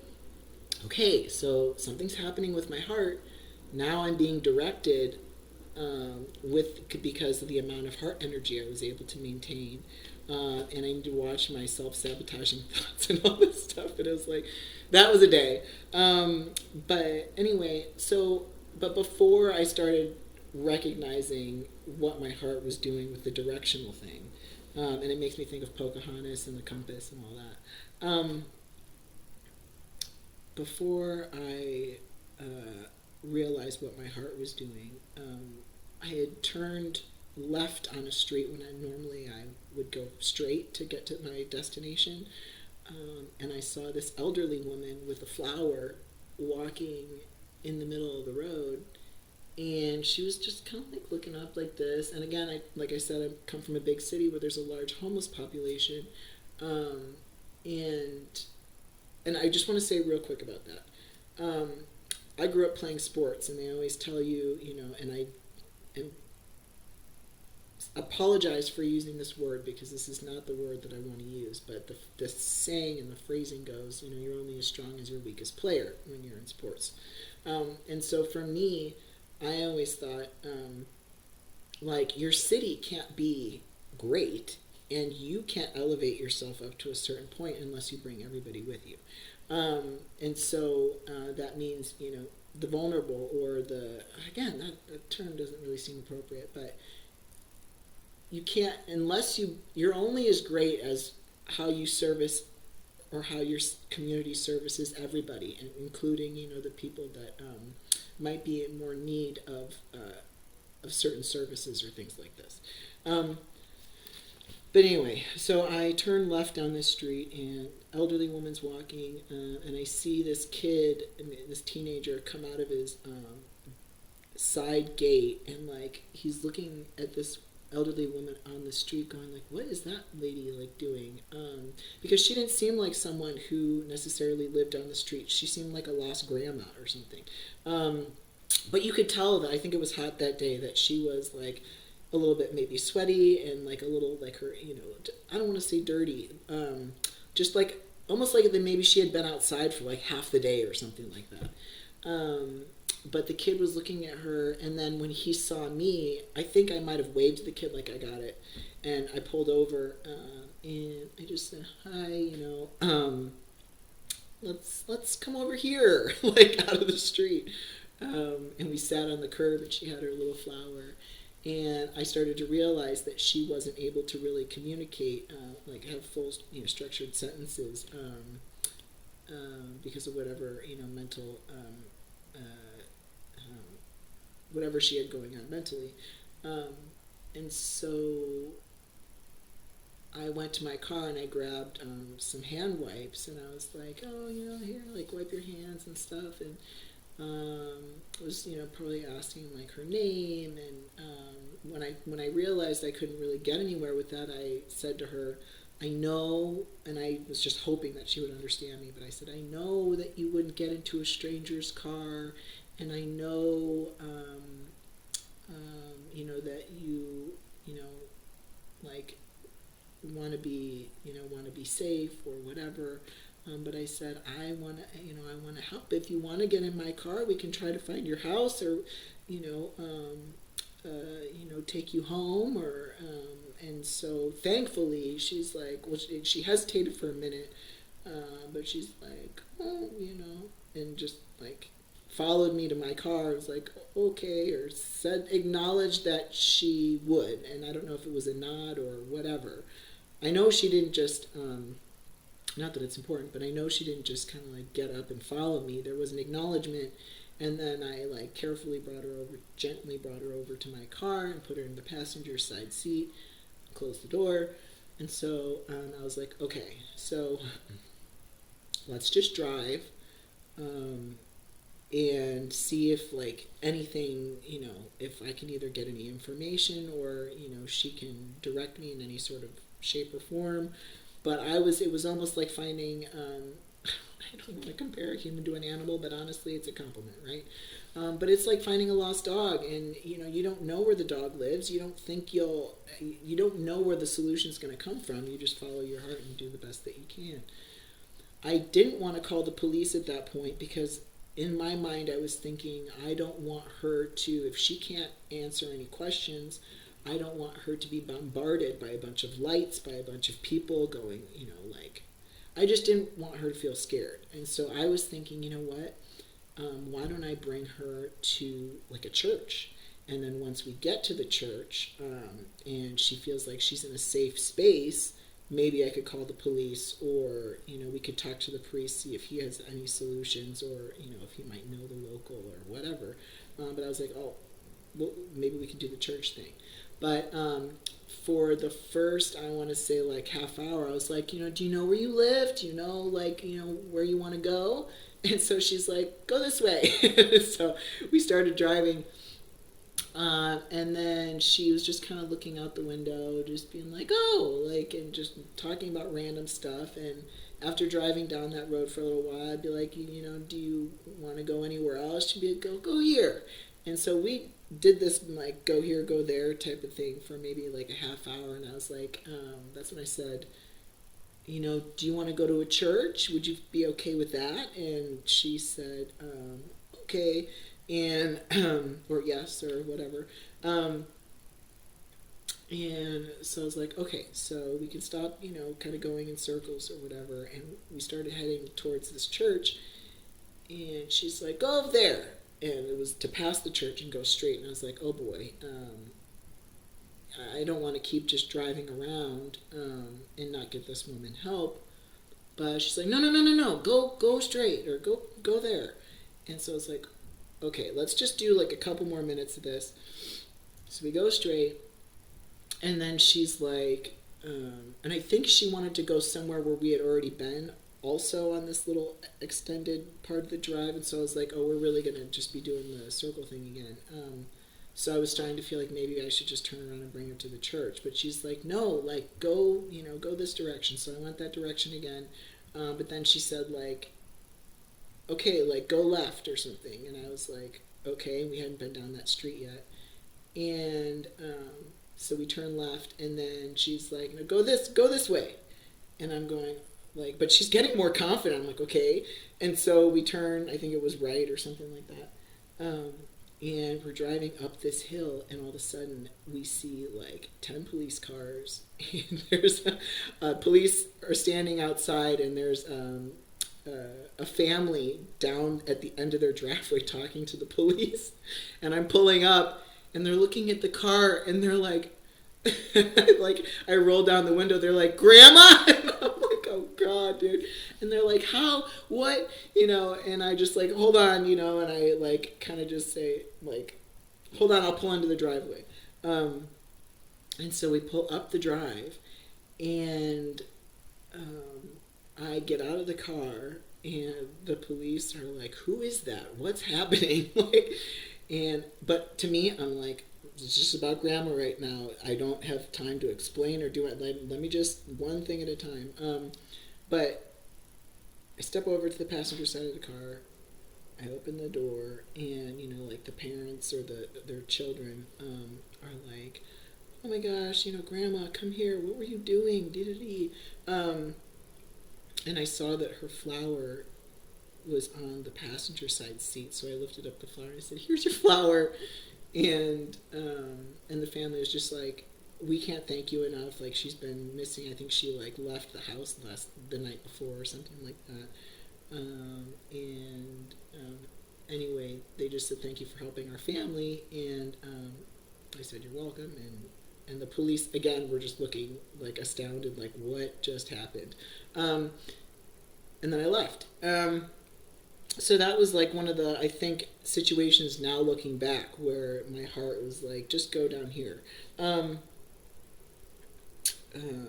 [SPEAKER 1] okay, so something's happening with my heart. Now I'm being directed with because of the amount of heart energy I was able to maintain. And I need to watch my self-sabotaging thoughts and all this stuff. And it was like, that was a day. But anyway, but before I started recognizing what my heart was doing with the directional thing, and it makes me think of Pocahontas and the compass and all that. Before I realized what my heart was doing, I had turned left on a street when I would go straight to get to my destination, and I saw this elderly woman with a flower walking in the middle of the road, and she was just kind of like looking up like this. And again, like I said, I come from a big city where there's a large homeless population, and I just want to say real quick about that. I grew up playing sports, and they always tell you, and I apologize for using this word because this is not the word that I want to use, but the saying and the phrasing goes, you're only as strong as your weakest player when you're in sports. And so for me, I always thought, like, your city can't be great, and you can't elevate yourself up to a certain point unless you bring everybody with you. And so that means, the vulnerable, or again, that term doesn't really seem appropriate, but you can't, unless you're only as great as how you service, or how your community services everybody, including, the people that might be in more need of certain services or things like this. But anyway, so I turn left down this street, and elderly woman's walking, and I see this kid, this teenager, come out of his side gate, and like he's looking at this elderly woman on the street, going like, "What is that lady like doing?" Because she didn't seem like someone who necessarily lived on the street. She seemed like a lost grandma or something. But you could tell that I think it was hot that day, that she was like a little bit maybe sweaty, and like a little like her, I don't want to say dirty, just like almost like that maybe she had been outside for like half the day or something like that. But the kid was looking at her, and then when he saw me, I think I might have waved to the kid like I got it, and I pulled over, and I just said, "Hi, let's come over here," like out of the street. And we sat on the curb, and she had her little flower. And I started to realize that she wasn't able to really communicate, like have full, structured sentences, because of whatever, mental, whatever she had going on mentally. And so I went to my car, and I grabbed some hand wipes, and I was like, "Oh, here, like wipe your hands and stuff." And was probably asking like her name, and when I realized I couldn't really get anywhere with that, I said to her, "I know," and I was just hoping that she would understand me, but I said, "I know that you wouldn't get into a stranger's car, and I know that you like want to be safe or whatever." But I said, I want to help. If you want to get in my car, we can try to find your house, or take you home, or
[SPEAKER 2] And so thankfully, she's like, well, she hesitated for a minute, but she's like, oh, and just like followed me to my car. I was like, okay, or said, acknowledged that she would. And I don't know if it was a nod or whatever. I know she didn't just, not that it's important, but I know she didn't just kind of like get up and follow me. There was an acknowledgement, and then I like carefully gently brought her over to my car and put her in the passenger side seat, closed the door, and so I was like, okay, so let's just drive, and see if like anything, if I can either get any information or she can direct me in any sort of shape or form. But it was almost like finding, I don't want to compare a human to an animal, but honestly, it's a compliment, right? But it's like finding a lost dog, and you don't know where the dog lives. You don't know where the solution's going to come from. You just follow your heart and do the best that you can. I didn't want to call the police at that point because in my mind I was thinking I don't want her to, if she can't answer any questions, I don't want her to be bombarded by a bunch of lights, by a bunch of people going, I just didn't want her to feel scared. And so I was thinking, you know what, why don't I bring her to like a church? And then once we get to the church, and she feels like she's in a safe space, maybe I could call the police, or we could talk to the priest, see if he has any solutions, or if he might know the local or whatever. But I was like, oh, well, maybe we could do the church thing. But for the first, I want to say like half hour, I was like, do you know where you live? Do you know where you want to go? And so she's like, go this way. So we started driving. And then she was just kind of looking out the window, just being like, oh, and just talking about random stuff. And after driving down that road for a little while, I'd be like, do you want to go anywhere else? She'd be like, go here. And so we did this like go here, go there type of thing for maybe like a half hour. And I was like, that's when I said, do you want to go to a church? Would you be okay with that? And she said, okay. And or yes or whatever, and so I was like, okay, so we can stop kind of going in circles or whatever. And we started heading towards this church, and she's like, go over there. And it was to pass the church and go straight. And I was like, oh boy, I don't want to keep just driving around and not get this woman help. But she's like, no, go straight, or go there. And so I was like, okay, let's just do like a couple more minutes of this. So we go straight, and then she's like, and I think she wanted to go somewhere where we had already been, also on this little extended part of the drive. And so I was like, oh, we're really going to just be doing the circle thing again. So I was starting to feel like maybe I should just turn around and bring her to the church. But she's like, no, go this direction. So I went that direction again. But then she said okay, go left or something. And I was like, okay, we hadn't been down that street yet. And so we turned left, and then she's like, no, go this way. And I'm going, but she's getting more confident. I'm like, okay. And so we turn, I think it was right or something like that. And we're driving up this hill, and all of a sudden we see 10 police cars, and there's police are standing outside, and there's a family down at the end of their driveway talking to the police. And I'm pulling up, and they're looking at the car, and they're like, I roll down the window, they're like, Grandma? And I'm like, oh God, dude. And they're like, how, what, and I just hold on, and I kind of just say hold on, I'll pull into the driveway. And so we pull up the drive, and I get out of the car, and the police are like, who is that? What's happening? But to me, I'm like, it's just about Grandma right now. I don't have time to explain or do it. Let me just one thing at a time. But I step over to the passenger side of the car. I open the door, and the parents or their children are like, oh my gosh, Grandma, come here. What were you doing? And I saw that her flower was on the passenger side seat, so I lifted up the flower and I said, here's your flower. And the family was just like, we can't thank you enough. Like, she's been missing. I think she like left the house the night before or something like that. And anyway, they just said thank you for helping our family, and I said you're welcome. And the police again were just looking like astounded, like what just happened. And then I left. So that was like one of the, I think, situations now looking back where my heart was like, just go down here. Um, um,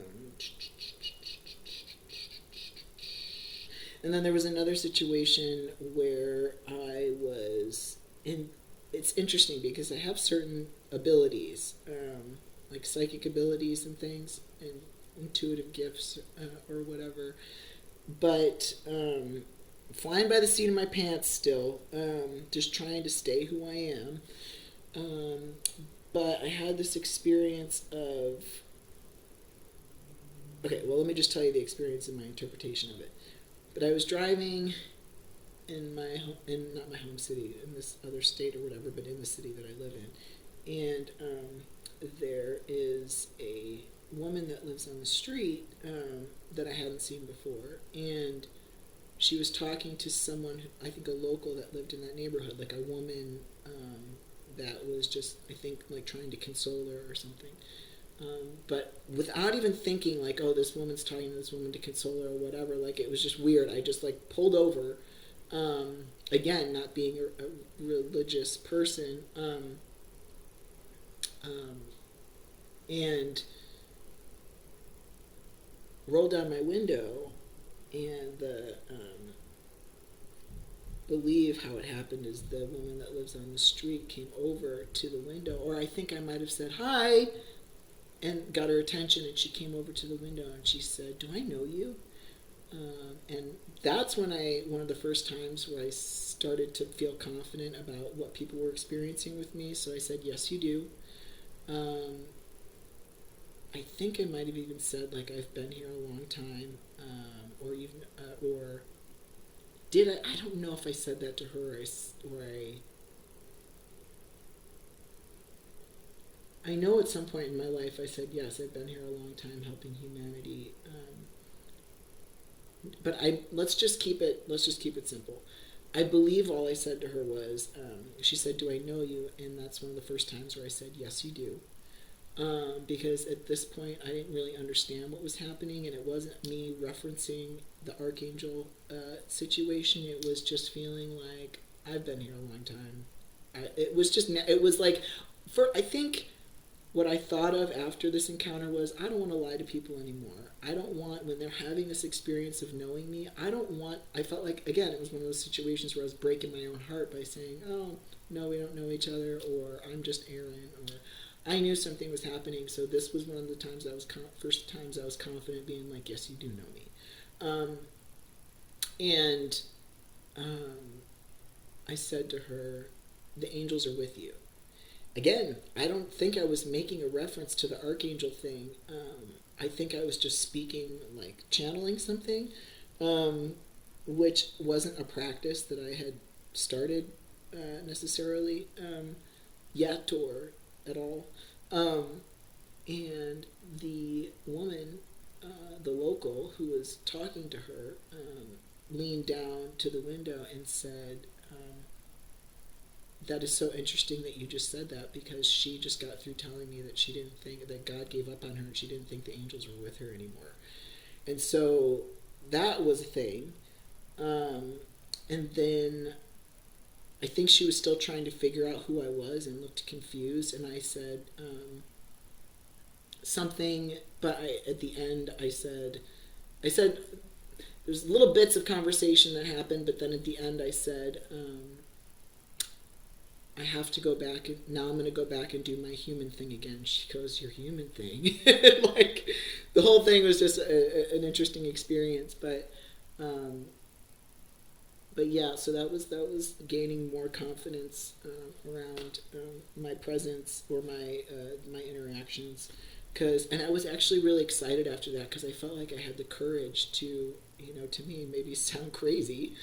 [SPEAKER 2] and then there was another situation where I was in. It's interesting because I have certain abilities, like psychic abilities and things, and intuitive gifts or whatever. But flying by the seat of my pants still, just trying to stay who I am. Um, but I had this experience of. Okay, well, let me just tell you the experience and my interpretation of it. But I was driving in in not my home city, in this other state or whatever, but in the city that I live in, and there is a woman that lives on the street that I hadn't seen before, and she was talking to someone, I think a local that lived in that neighborhood, like a woman that was just, I think, like trying to console her or something. But without even thinking, like, oh, this woman's talking to this woman to console her or whatever, like, it was just weird. I just, like, pulled over. Again, not being a religious person. And rolled down my window, and believe how it happened is the woman that lives on the street came over to the window, or I think I might have said hi and got her attention, and she came over to the window and she said, do I know you? And that's when one of the first times where I started to feel confident about what people were experiencing with me. So I said, yes, you do. I think I might have even said, like, I've been here a long time, or even, or did I don't know if I said that to her, or I know at some point in my life I said, yes, I've been here a long time helping humanity. But let's just keep it simple. I believe all I said to her was, she said, do I know you? And that's one of the first times where I said, yes, you do. Because at this point I didn't really understand what was happening, and it wasn't me referencing the Archangel situation. It was just feeling like I've been here a long time. It was like, I think what I thought of after this encounter was, I don't want to lie to people anymore. I don't want, when they're having this experience of knowing me, I felt like, again, it was one of those situations where I was breaking my own heart by saying, oh, no, we don't know each other, or I'm just Aaron, or I knew something was happening. So this was one of the times first times I was confident, being like, yes, you do know me. And I said to her, the angels are with you. Again, I don't think I was making a reference to the Archangel thing. I think I was just speaking, like channeling something, which wasn't a practice that I had started necessarily yet or at all. And the woman, the local who was talking to her, leaned down to the window and said, that is so interesting that you just said that, because she just got through telling me that she didn't think that God gave up on her, and she didn't think the angels were with her anymore. And so that was a thing. And then I think she was still trying to figure out who I was and looked confused. And I said something, but at the end I said, there's little bits of conversation that happened, but then at the end I said, I have to go back, and now I'm going to go back and do my human thing again. She goes, your human thing? Like, the whole thing was just an interesting experience, but yeah, so that was gaining more confidence around my presence, or my interactions, and I was actually really excited after that, because I felt like I had the courage to, to me, maybe sound crazy,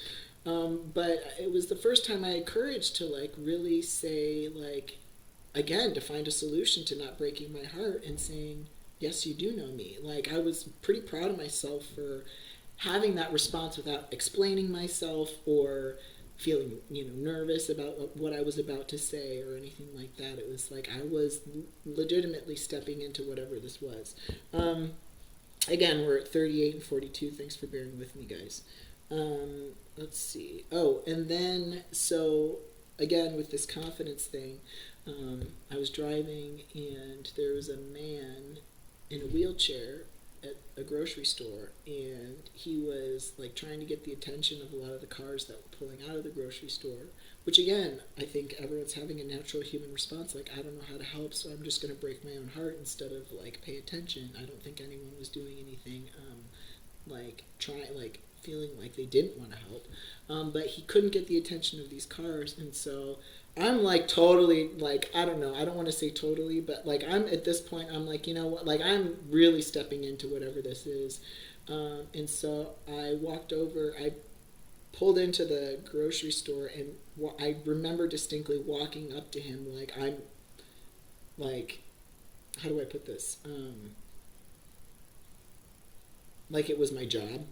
[SPEAKER 2] but it was the first time I had courage to, like, really say, like, again, to find a solution to not breaking my heart and saying, yes, you do know me. Like, I was pretty proud of myself for having that response without explaining myself or feeling, nervous about what I was about to say or anything like that. It was like I was legitimately stepping into whatever this was. Again, we're at 38 and 42. Thanks for bearing with me, guys. Let's see. Oh, and then, so, again, with this confidence thing, I was driving and there was a man in a wheelchair at a grocery store, and he was like trying to get the attention of a lot of the cars that were pulling out of the grocery store, which again, I think everyone's having a natural human response, like, I don't know how to help, so I'm just going to break my own heart instead of like pay attention. I don't think anyone was doing anything feeling like they didn't want to help, but he couldn't get the attention of these cars. And so I'm like totally, like, I don't know, I don't want to say totally, but like I'm at this point, I'm like, you know what, like I'm really stepping into whatever this is. And so I walked over, I pulled into the grocery store, and I remember distinctly walking up to him like I'm, like, how do I put this? Like it was my job.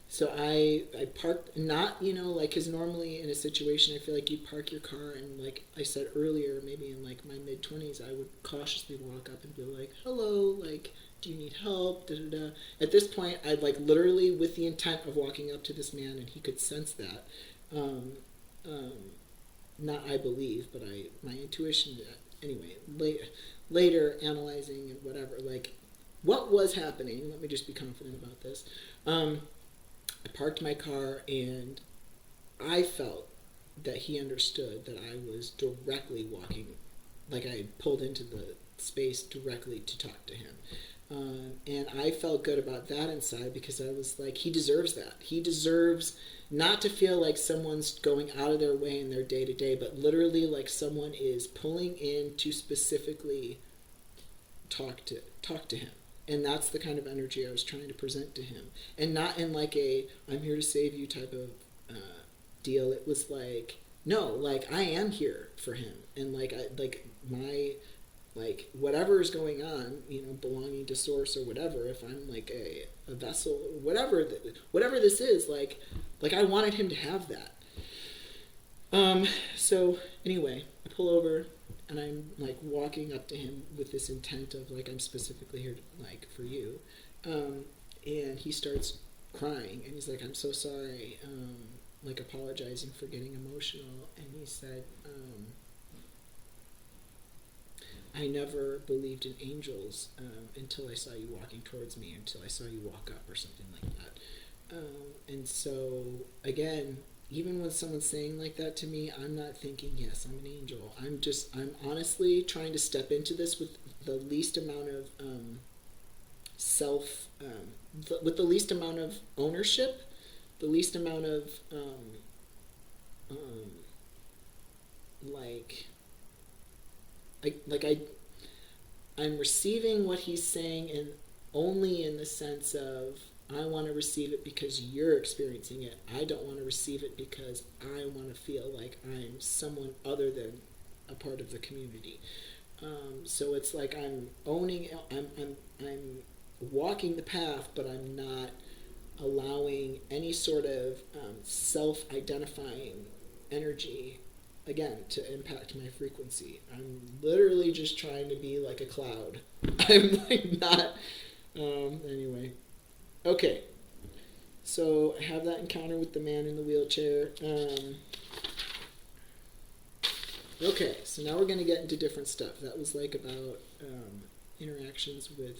[SPEAKER 2] So I parked, not, like, because normally in a situation, I feel like you park your car, and like I said earlier, maybe in like my mid-20s, I would cautiously walk up and be like, hello, like, do you need help? Da, da, da. At this point, I'd like literally with the intent of walking up to this man, and he could sense that. Um, um, Not I believe, but my intuition, anyway, later analyzing and whatever, like, what was happening, let me just be confident about this. I parked my car, and I felt that he understood that I was directly walking, like I pulled into the space directly to talk to him. And I felt good about that inside, because I was like, he deserves that. He deserves not to feel like someone's going out of their way in their day to day, but literally like someone is pulling in to specifically talk to him. And that's the kind of energy I was trying to present to him, and not in like a I'm here to save you type of deal. It was like, no, like I am here for him, and like my, like, whatever is going on, belonging to source or whatever. If I'm like a vessel, whatever this is, like I wanted him to have that. So anyway, I pull over, and I'm like walking up to him with this intent of like, I'm specifically here to, like, for you. And he starts crying, and he's like, I'm so sorry, like apologizing for getting emotional. And he said, I never believed in angels until I saw you walking towards me, until I saw you walk up, or something like that. And so, again, even when someone's saying like that to me, I'm not thinking, yes, I'm an angel. I'm honestly trying to step into this with the least amount of with the least amount of ownership, the least amount of, I'm receiving what he's saying, and only in the sense of, I want to receive it because you're experiencing it. I don't want to receive it because I want to feel like I'm someone other than a part of the community. So it's like I'm owning, I'm walking the path, but I'm not allowing any sort of self-identifying energy, again, to impact my frequency. I'm literally just trying to be like a cloud. I'm like not, anyway. Okay, so I have that encounter with the man in the wheelchair. Okay, so now we're going to get into different stuff. That was like about interactions with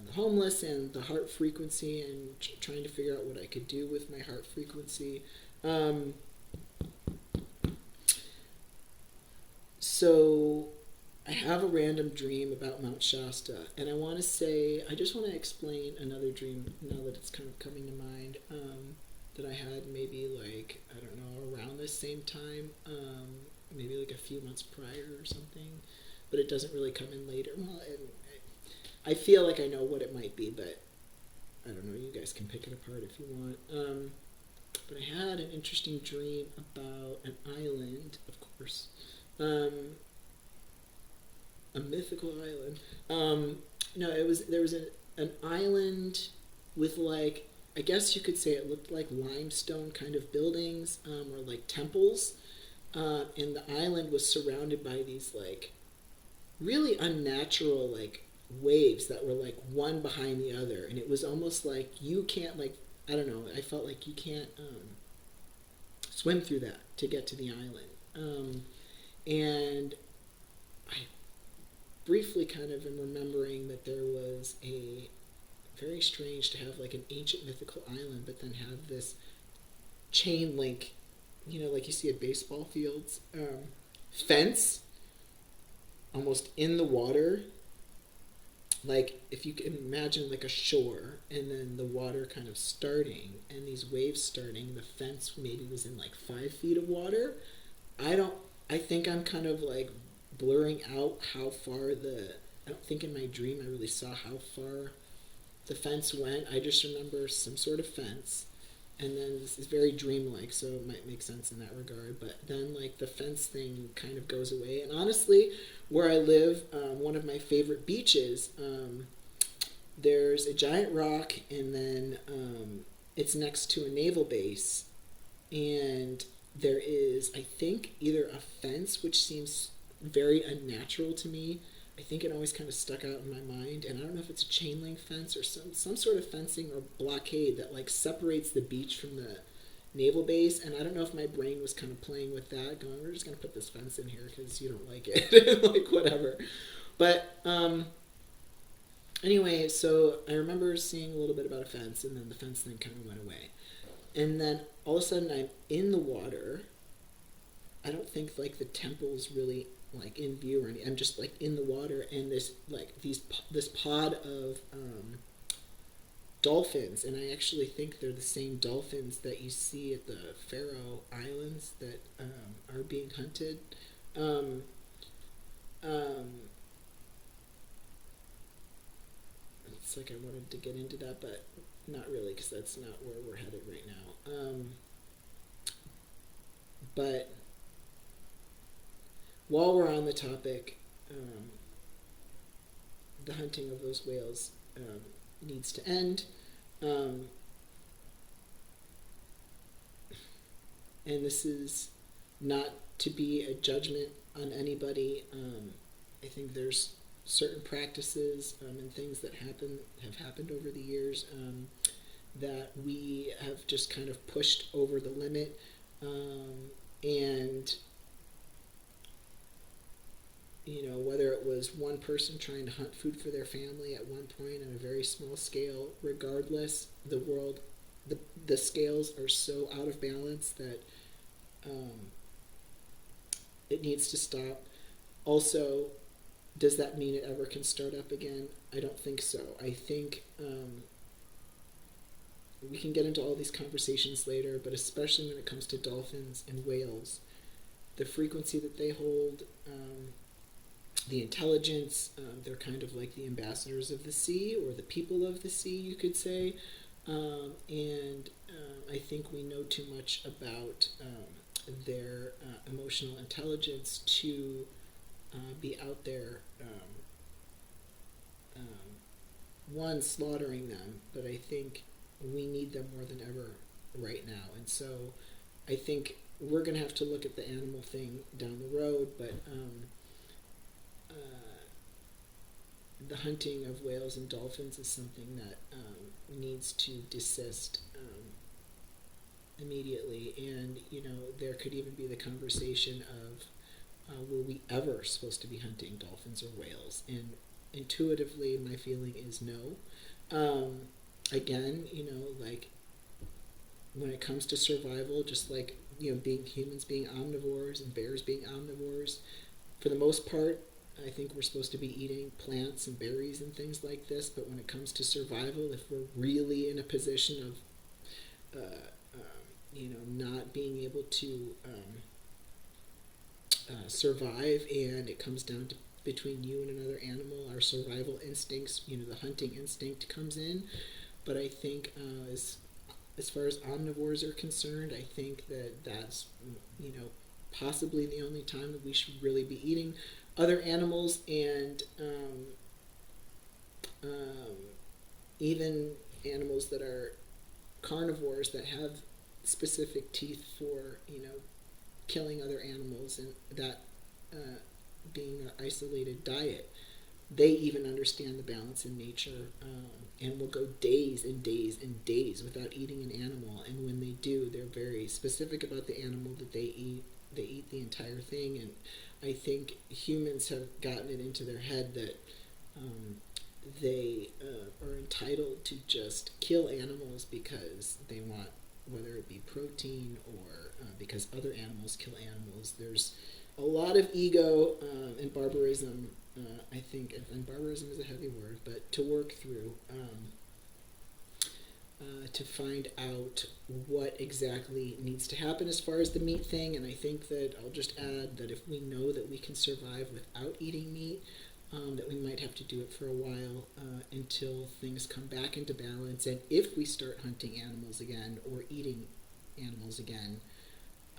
[SPEAKER 2] the homeless and the heart frequency, and trying to figure out what I could do with my heart frequency. So I have a random dream about Mount Shasta, and I want to say, I just want to explain another dream now that it's kind of coming to mind, that I had maybe like, I don't know, around this same time, maybe like a few months prior or something, but it doesn't really come in later. Well, I feel like I know what it might be, but I don't know, you guys can pick it apart if you want. but I had an interesting dream about an island, of course, um, a mythical island. No, it was there was an island with like, I guess you could say it looked like limestone kind of buildings, or like temples, and the island was surrounded by these like really unnatural like waves that were like one behind the other, and it was almost like you can't like, I don't know, I felt like you can't swim through that to get to the island. And I briefly kind of am remembering that there was a very strange to have like an ancient mythical island, but then have this chain link, like you see at baseball fields, fence almost in the water. Like if you can imagine like a shore and then the water kind of starting and these waves starting, the fence maybe was in like 5 feet of water. I don't, I think I'm kind of like blurring out how far I don't think in my dream I really saw how far the fence went. I just remember some sort of fence, and then this is very dreamlike, so it might make sense in that regard. But then, like, the fence thing kind of goes away. And honestly, where I live, one of my favorite beaches, there's a giant rock, and then it's next to a naval base, and there is, I think, either a fence, which seems very unnatural to me. I think it always kind of stuck out in my mind, and I don't know if it's a chain link fence or some sort of fencing or blockade that like separates the beach from the naval base. And I don't know if my brain was kind of playing with that, going, "We're just gonna put this fence in here because you don't like it," like whatever. But anyway, so I remember seeing a little bit about a fence, and then the fence thing kind of went away, and then all of a sudden I'm in the water. I don't think like the temple's really like in view or anything. I'm just like in the water, and this pod of dolphins, and I actually think they're the same dolphins that you see at the Faroe Islands that are being hunted. Um, um, it's like I wanted to get into that, but not really, because that's not where we're headed right now. But while we're on the topic, the hunting of those whales needs to end. Um, and this is not to be a judgment on anybody. I think there's certain practices and things that have happened over the years that we have just kind of pushed over the limit, and whether it was one person trying to hunt food for their family at one point on a very small scale, regardless, the scales are so out of balance that it needs to stop. Also, does that mean it ever can start up again? I don't think so. I think we can get into all these conversations later, but especially when it comes to dolphins and whales, the frequency that they hold, the intelligence, they're kind of like the ambassadors of the sea, or the people of the sea, you could say. And I think we know too much about their emotional intelligence to be out there, one, slaughtering them, but I think we need them more than ever right now. And so I think we're going to have to look at the animal thing down the road, but the hunting of whales and dolphins is something that needs to desist immediately. And there could even be the conversation of were we ever supposed to be hunting dolphins or whales? And intuitively, my feeling is no. Again, like when it comes to survival, just like being humans being omnivores and bears being omnivores, for the most part, I think we're supposed to be eating plants and berries and things like this. But when it comes to survival, if we're really in a position of not being able to survive, and it comes down to between you and another animal, our survival instincts, the hunting instinct comes in. But I think as as far as omnivores are concerned, I think that that's, possibly the only time that we should really be eating other animals, and um, even animals that are carnivores that have specific teeth for, killing other animals, and that uh, being an isolated diet. They even understand the balance in nature, and will go days and days and days without eating an animal. And when they do, they're very specific about the animal that they eat. They eat the entire thing. And I think humans have gotten it into their head that they are entitled to just kill animals because they want, whether it be protein or because other animals kill animals. There's a lot of ego and barbarism, I think, and barbarism is a heavy word, but to work through, to find out what exactly needs to happen as far as the meat thing. And I think that I'll just add that if we know that we can survive without eating meat, that we might have to do it for a while until things come back into balance. And if we start hunting animals again or eating animals again,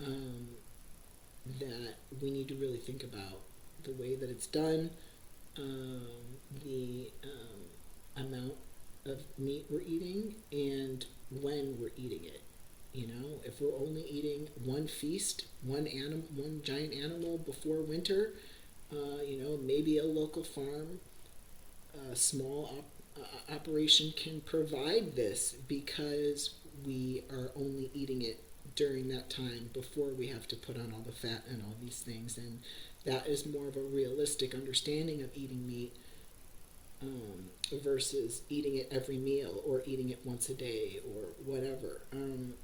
[SPEAKER 2] that we need to really think about the way that it's done, the amount of meat we're eating, and when we're eating it. If we're only eating one feast, one giant animal before winter, maybe a local farm, a small operation can provide this because we are only eating it during that time before we have to put on all the fat and all these things. And that is more of a realistic understanding of eating meat, versus eating it every meal or eating it once a day or whatever. And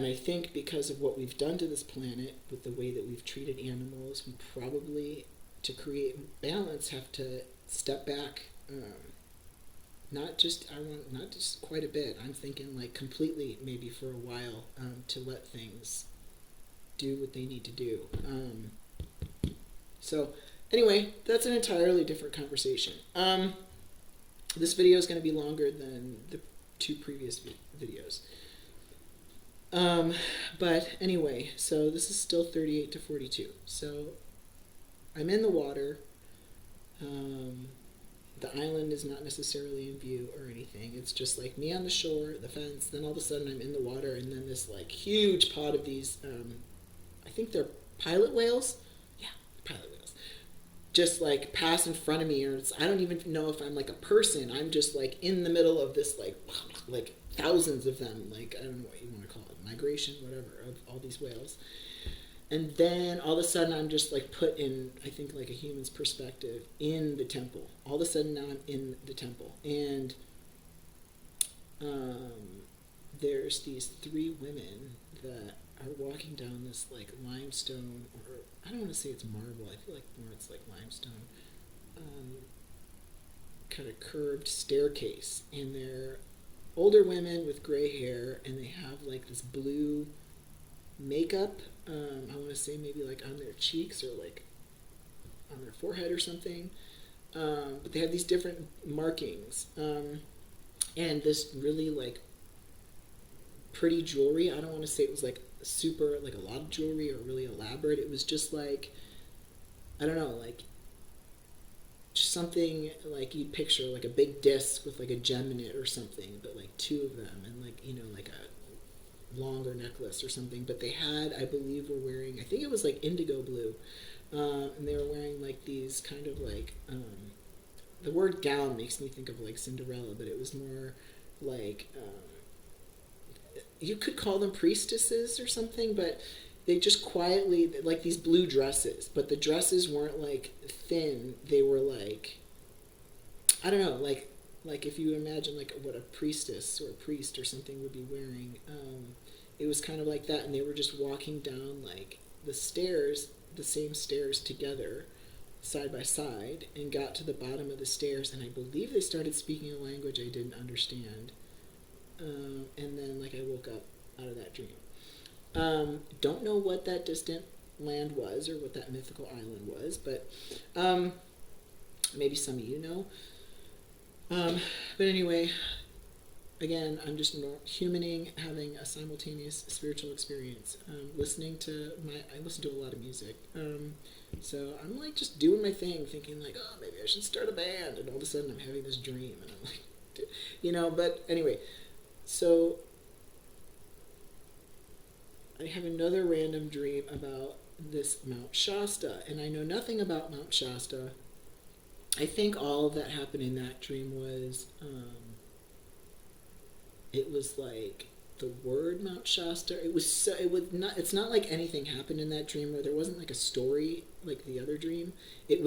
[SPEAKER 2] I think because of what we've done to this planet with the way that we've treated animals, we probably, to create balance, have to step back. Not just quite a bit. I'm thinking like completely, maybe for a while, to let things do what they need to do. So anyway, that's an entirely different conversation. This video is going to be longer than the two previous videos. But anyway, so this is still 38 to 42. So I'm in the water. The island is not necessarily in view or anything. It's just like me on the shore, the fence, then all of a sudden I'm in the water, and then this like huge pod of these, I think they're pilot whales. Yeah, pilot whales. Just like pass in front of me, or I don't even know if I'm like a person. I'm just like in the middle of this like thousands of them. Like, I don't know what you want to call it, migration, whatever, of all these whales. And then all of a sudden I'm just like put in, I think, like a human's perspective, in the temple. All of a sudden now I'm in the temple. And there's these three women that are walking down this like limestone, or I don't want to say it's marble, I feel like more it's like limestone, kind of curved staircase. And they're older women with gray hair, and they have like this blue makeup, I want to say maybe like on their cheeks or like on their forehead or something, but they have these different markings, and this really like pretty jewelry. I don't want to say it was like super, like a lot of jewelry or really elaborate. It was just like, I don't know, like just something like you'd picture like a big disc with like a gem in it or something, but like two of them, and like, like a longer necklace or something. But they had, I believe, were wearing, I think it was like indigo blue, and they were wearing like these kind of like, the word gown makes me think of like Cinderella, but it was more like, you could call them priestesses or something, but they just quietly, like these blue dresses, but the dresses weren't like thin. They were like, I don't know, like if you imagine like what a priestess or a priest or something would be wearing, it was kind of like that. And they were just walking down like the stairs, the same stairs together, side by side, and got to the bottom of the stairs, and I believe they started speaking a language I didn't understand. And then like I woke up out of that dream. Don't know what that distant land was or what that mythical island was, but maybe some of you know. But anyway, again, I'm just humaning, having a simultaneous spiritual experience. I listen to a lot of music. So I'm like just doing my thing, thinking like, oh, maybe I should start a band, and all of a sudden I'm having this dream, and I'm like, But anyway, so I have another random dream about this Mount Shasta, and I know nothing about Mount Shasta. I think all that happened in that dream was it was like the word Mount Shasta. It was not. It's not like anything happened in that dream where there wasn't like a story like the other dream. It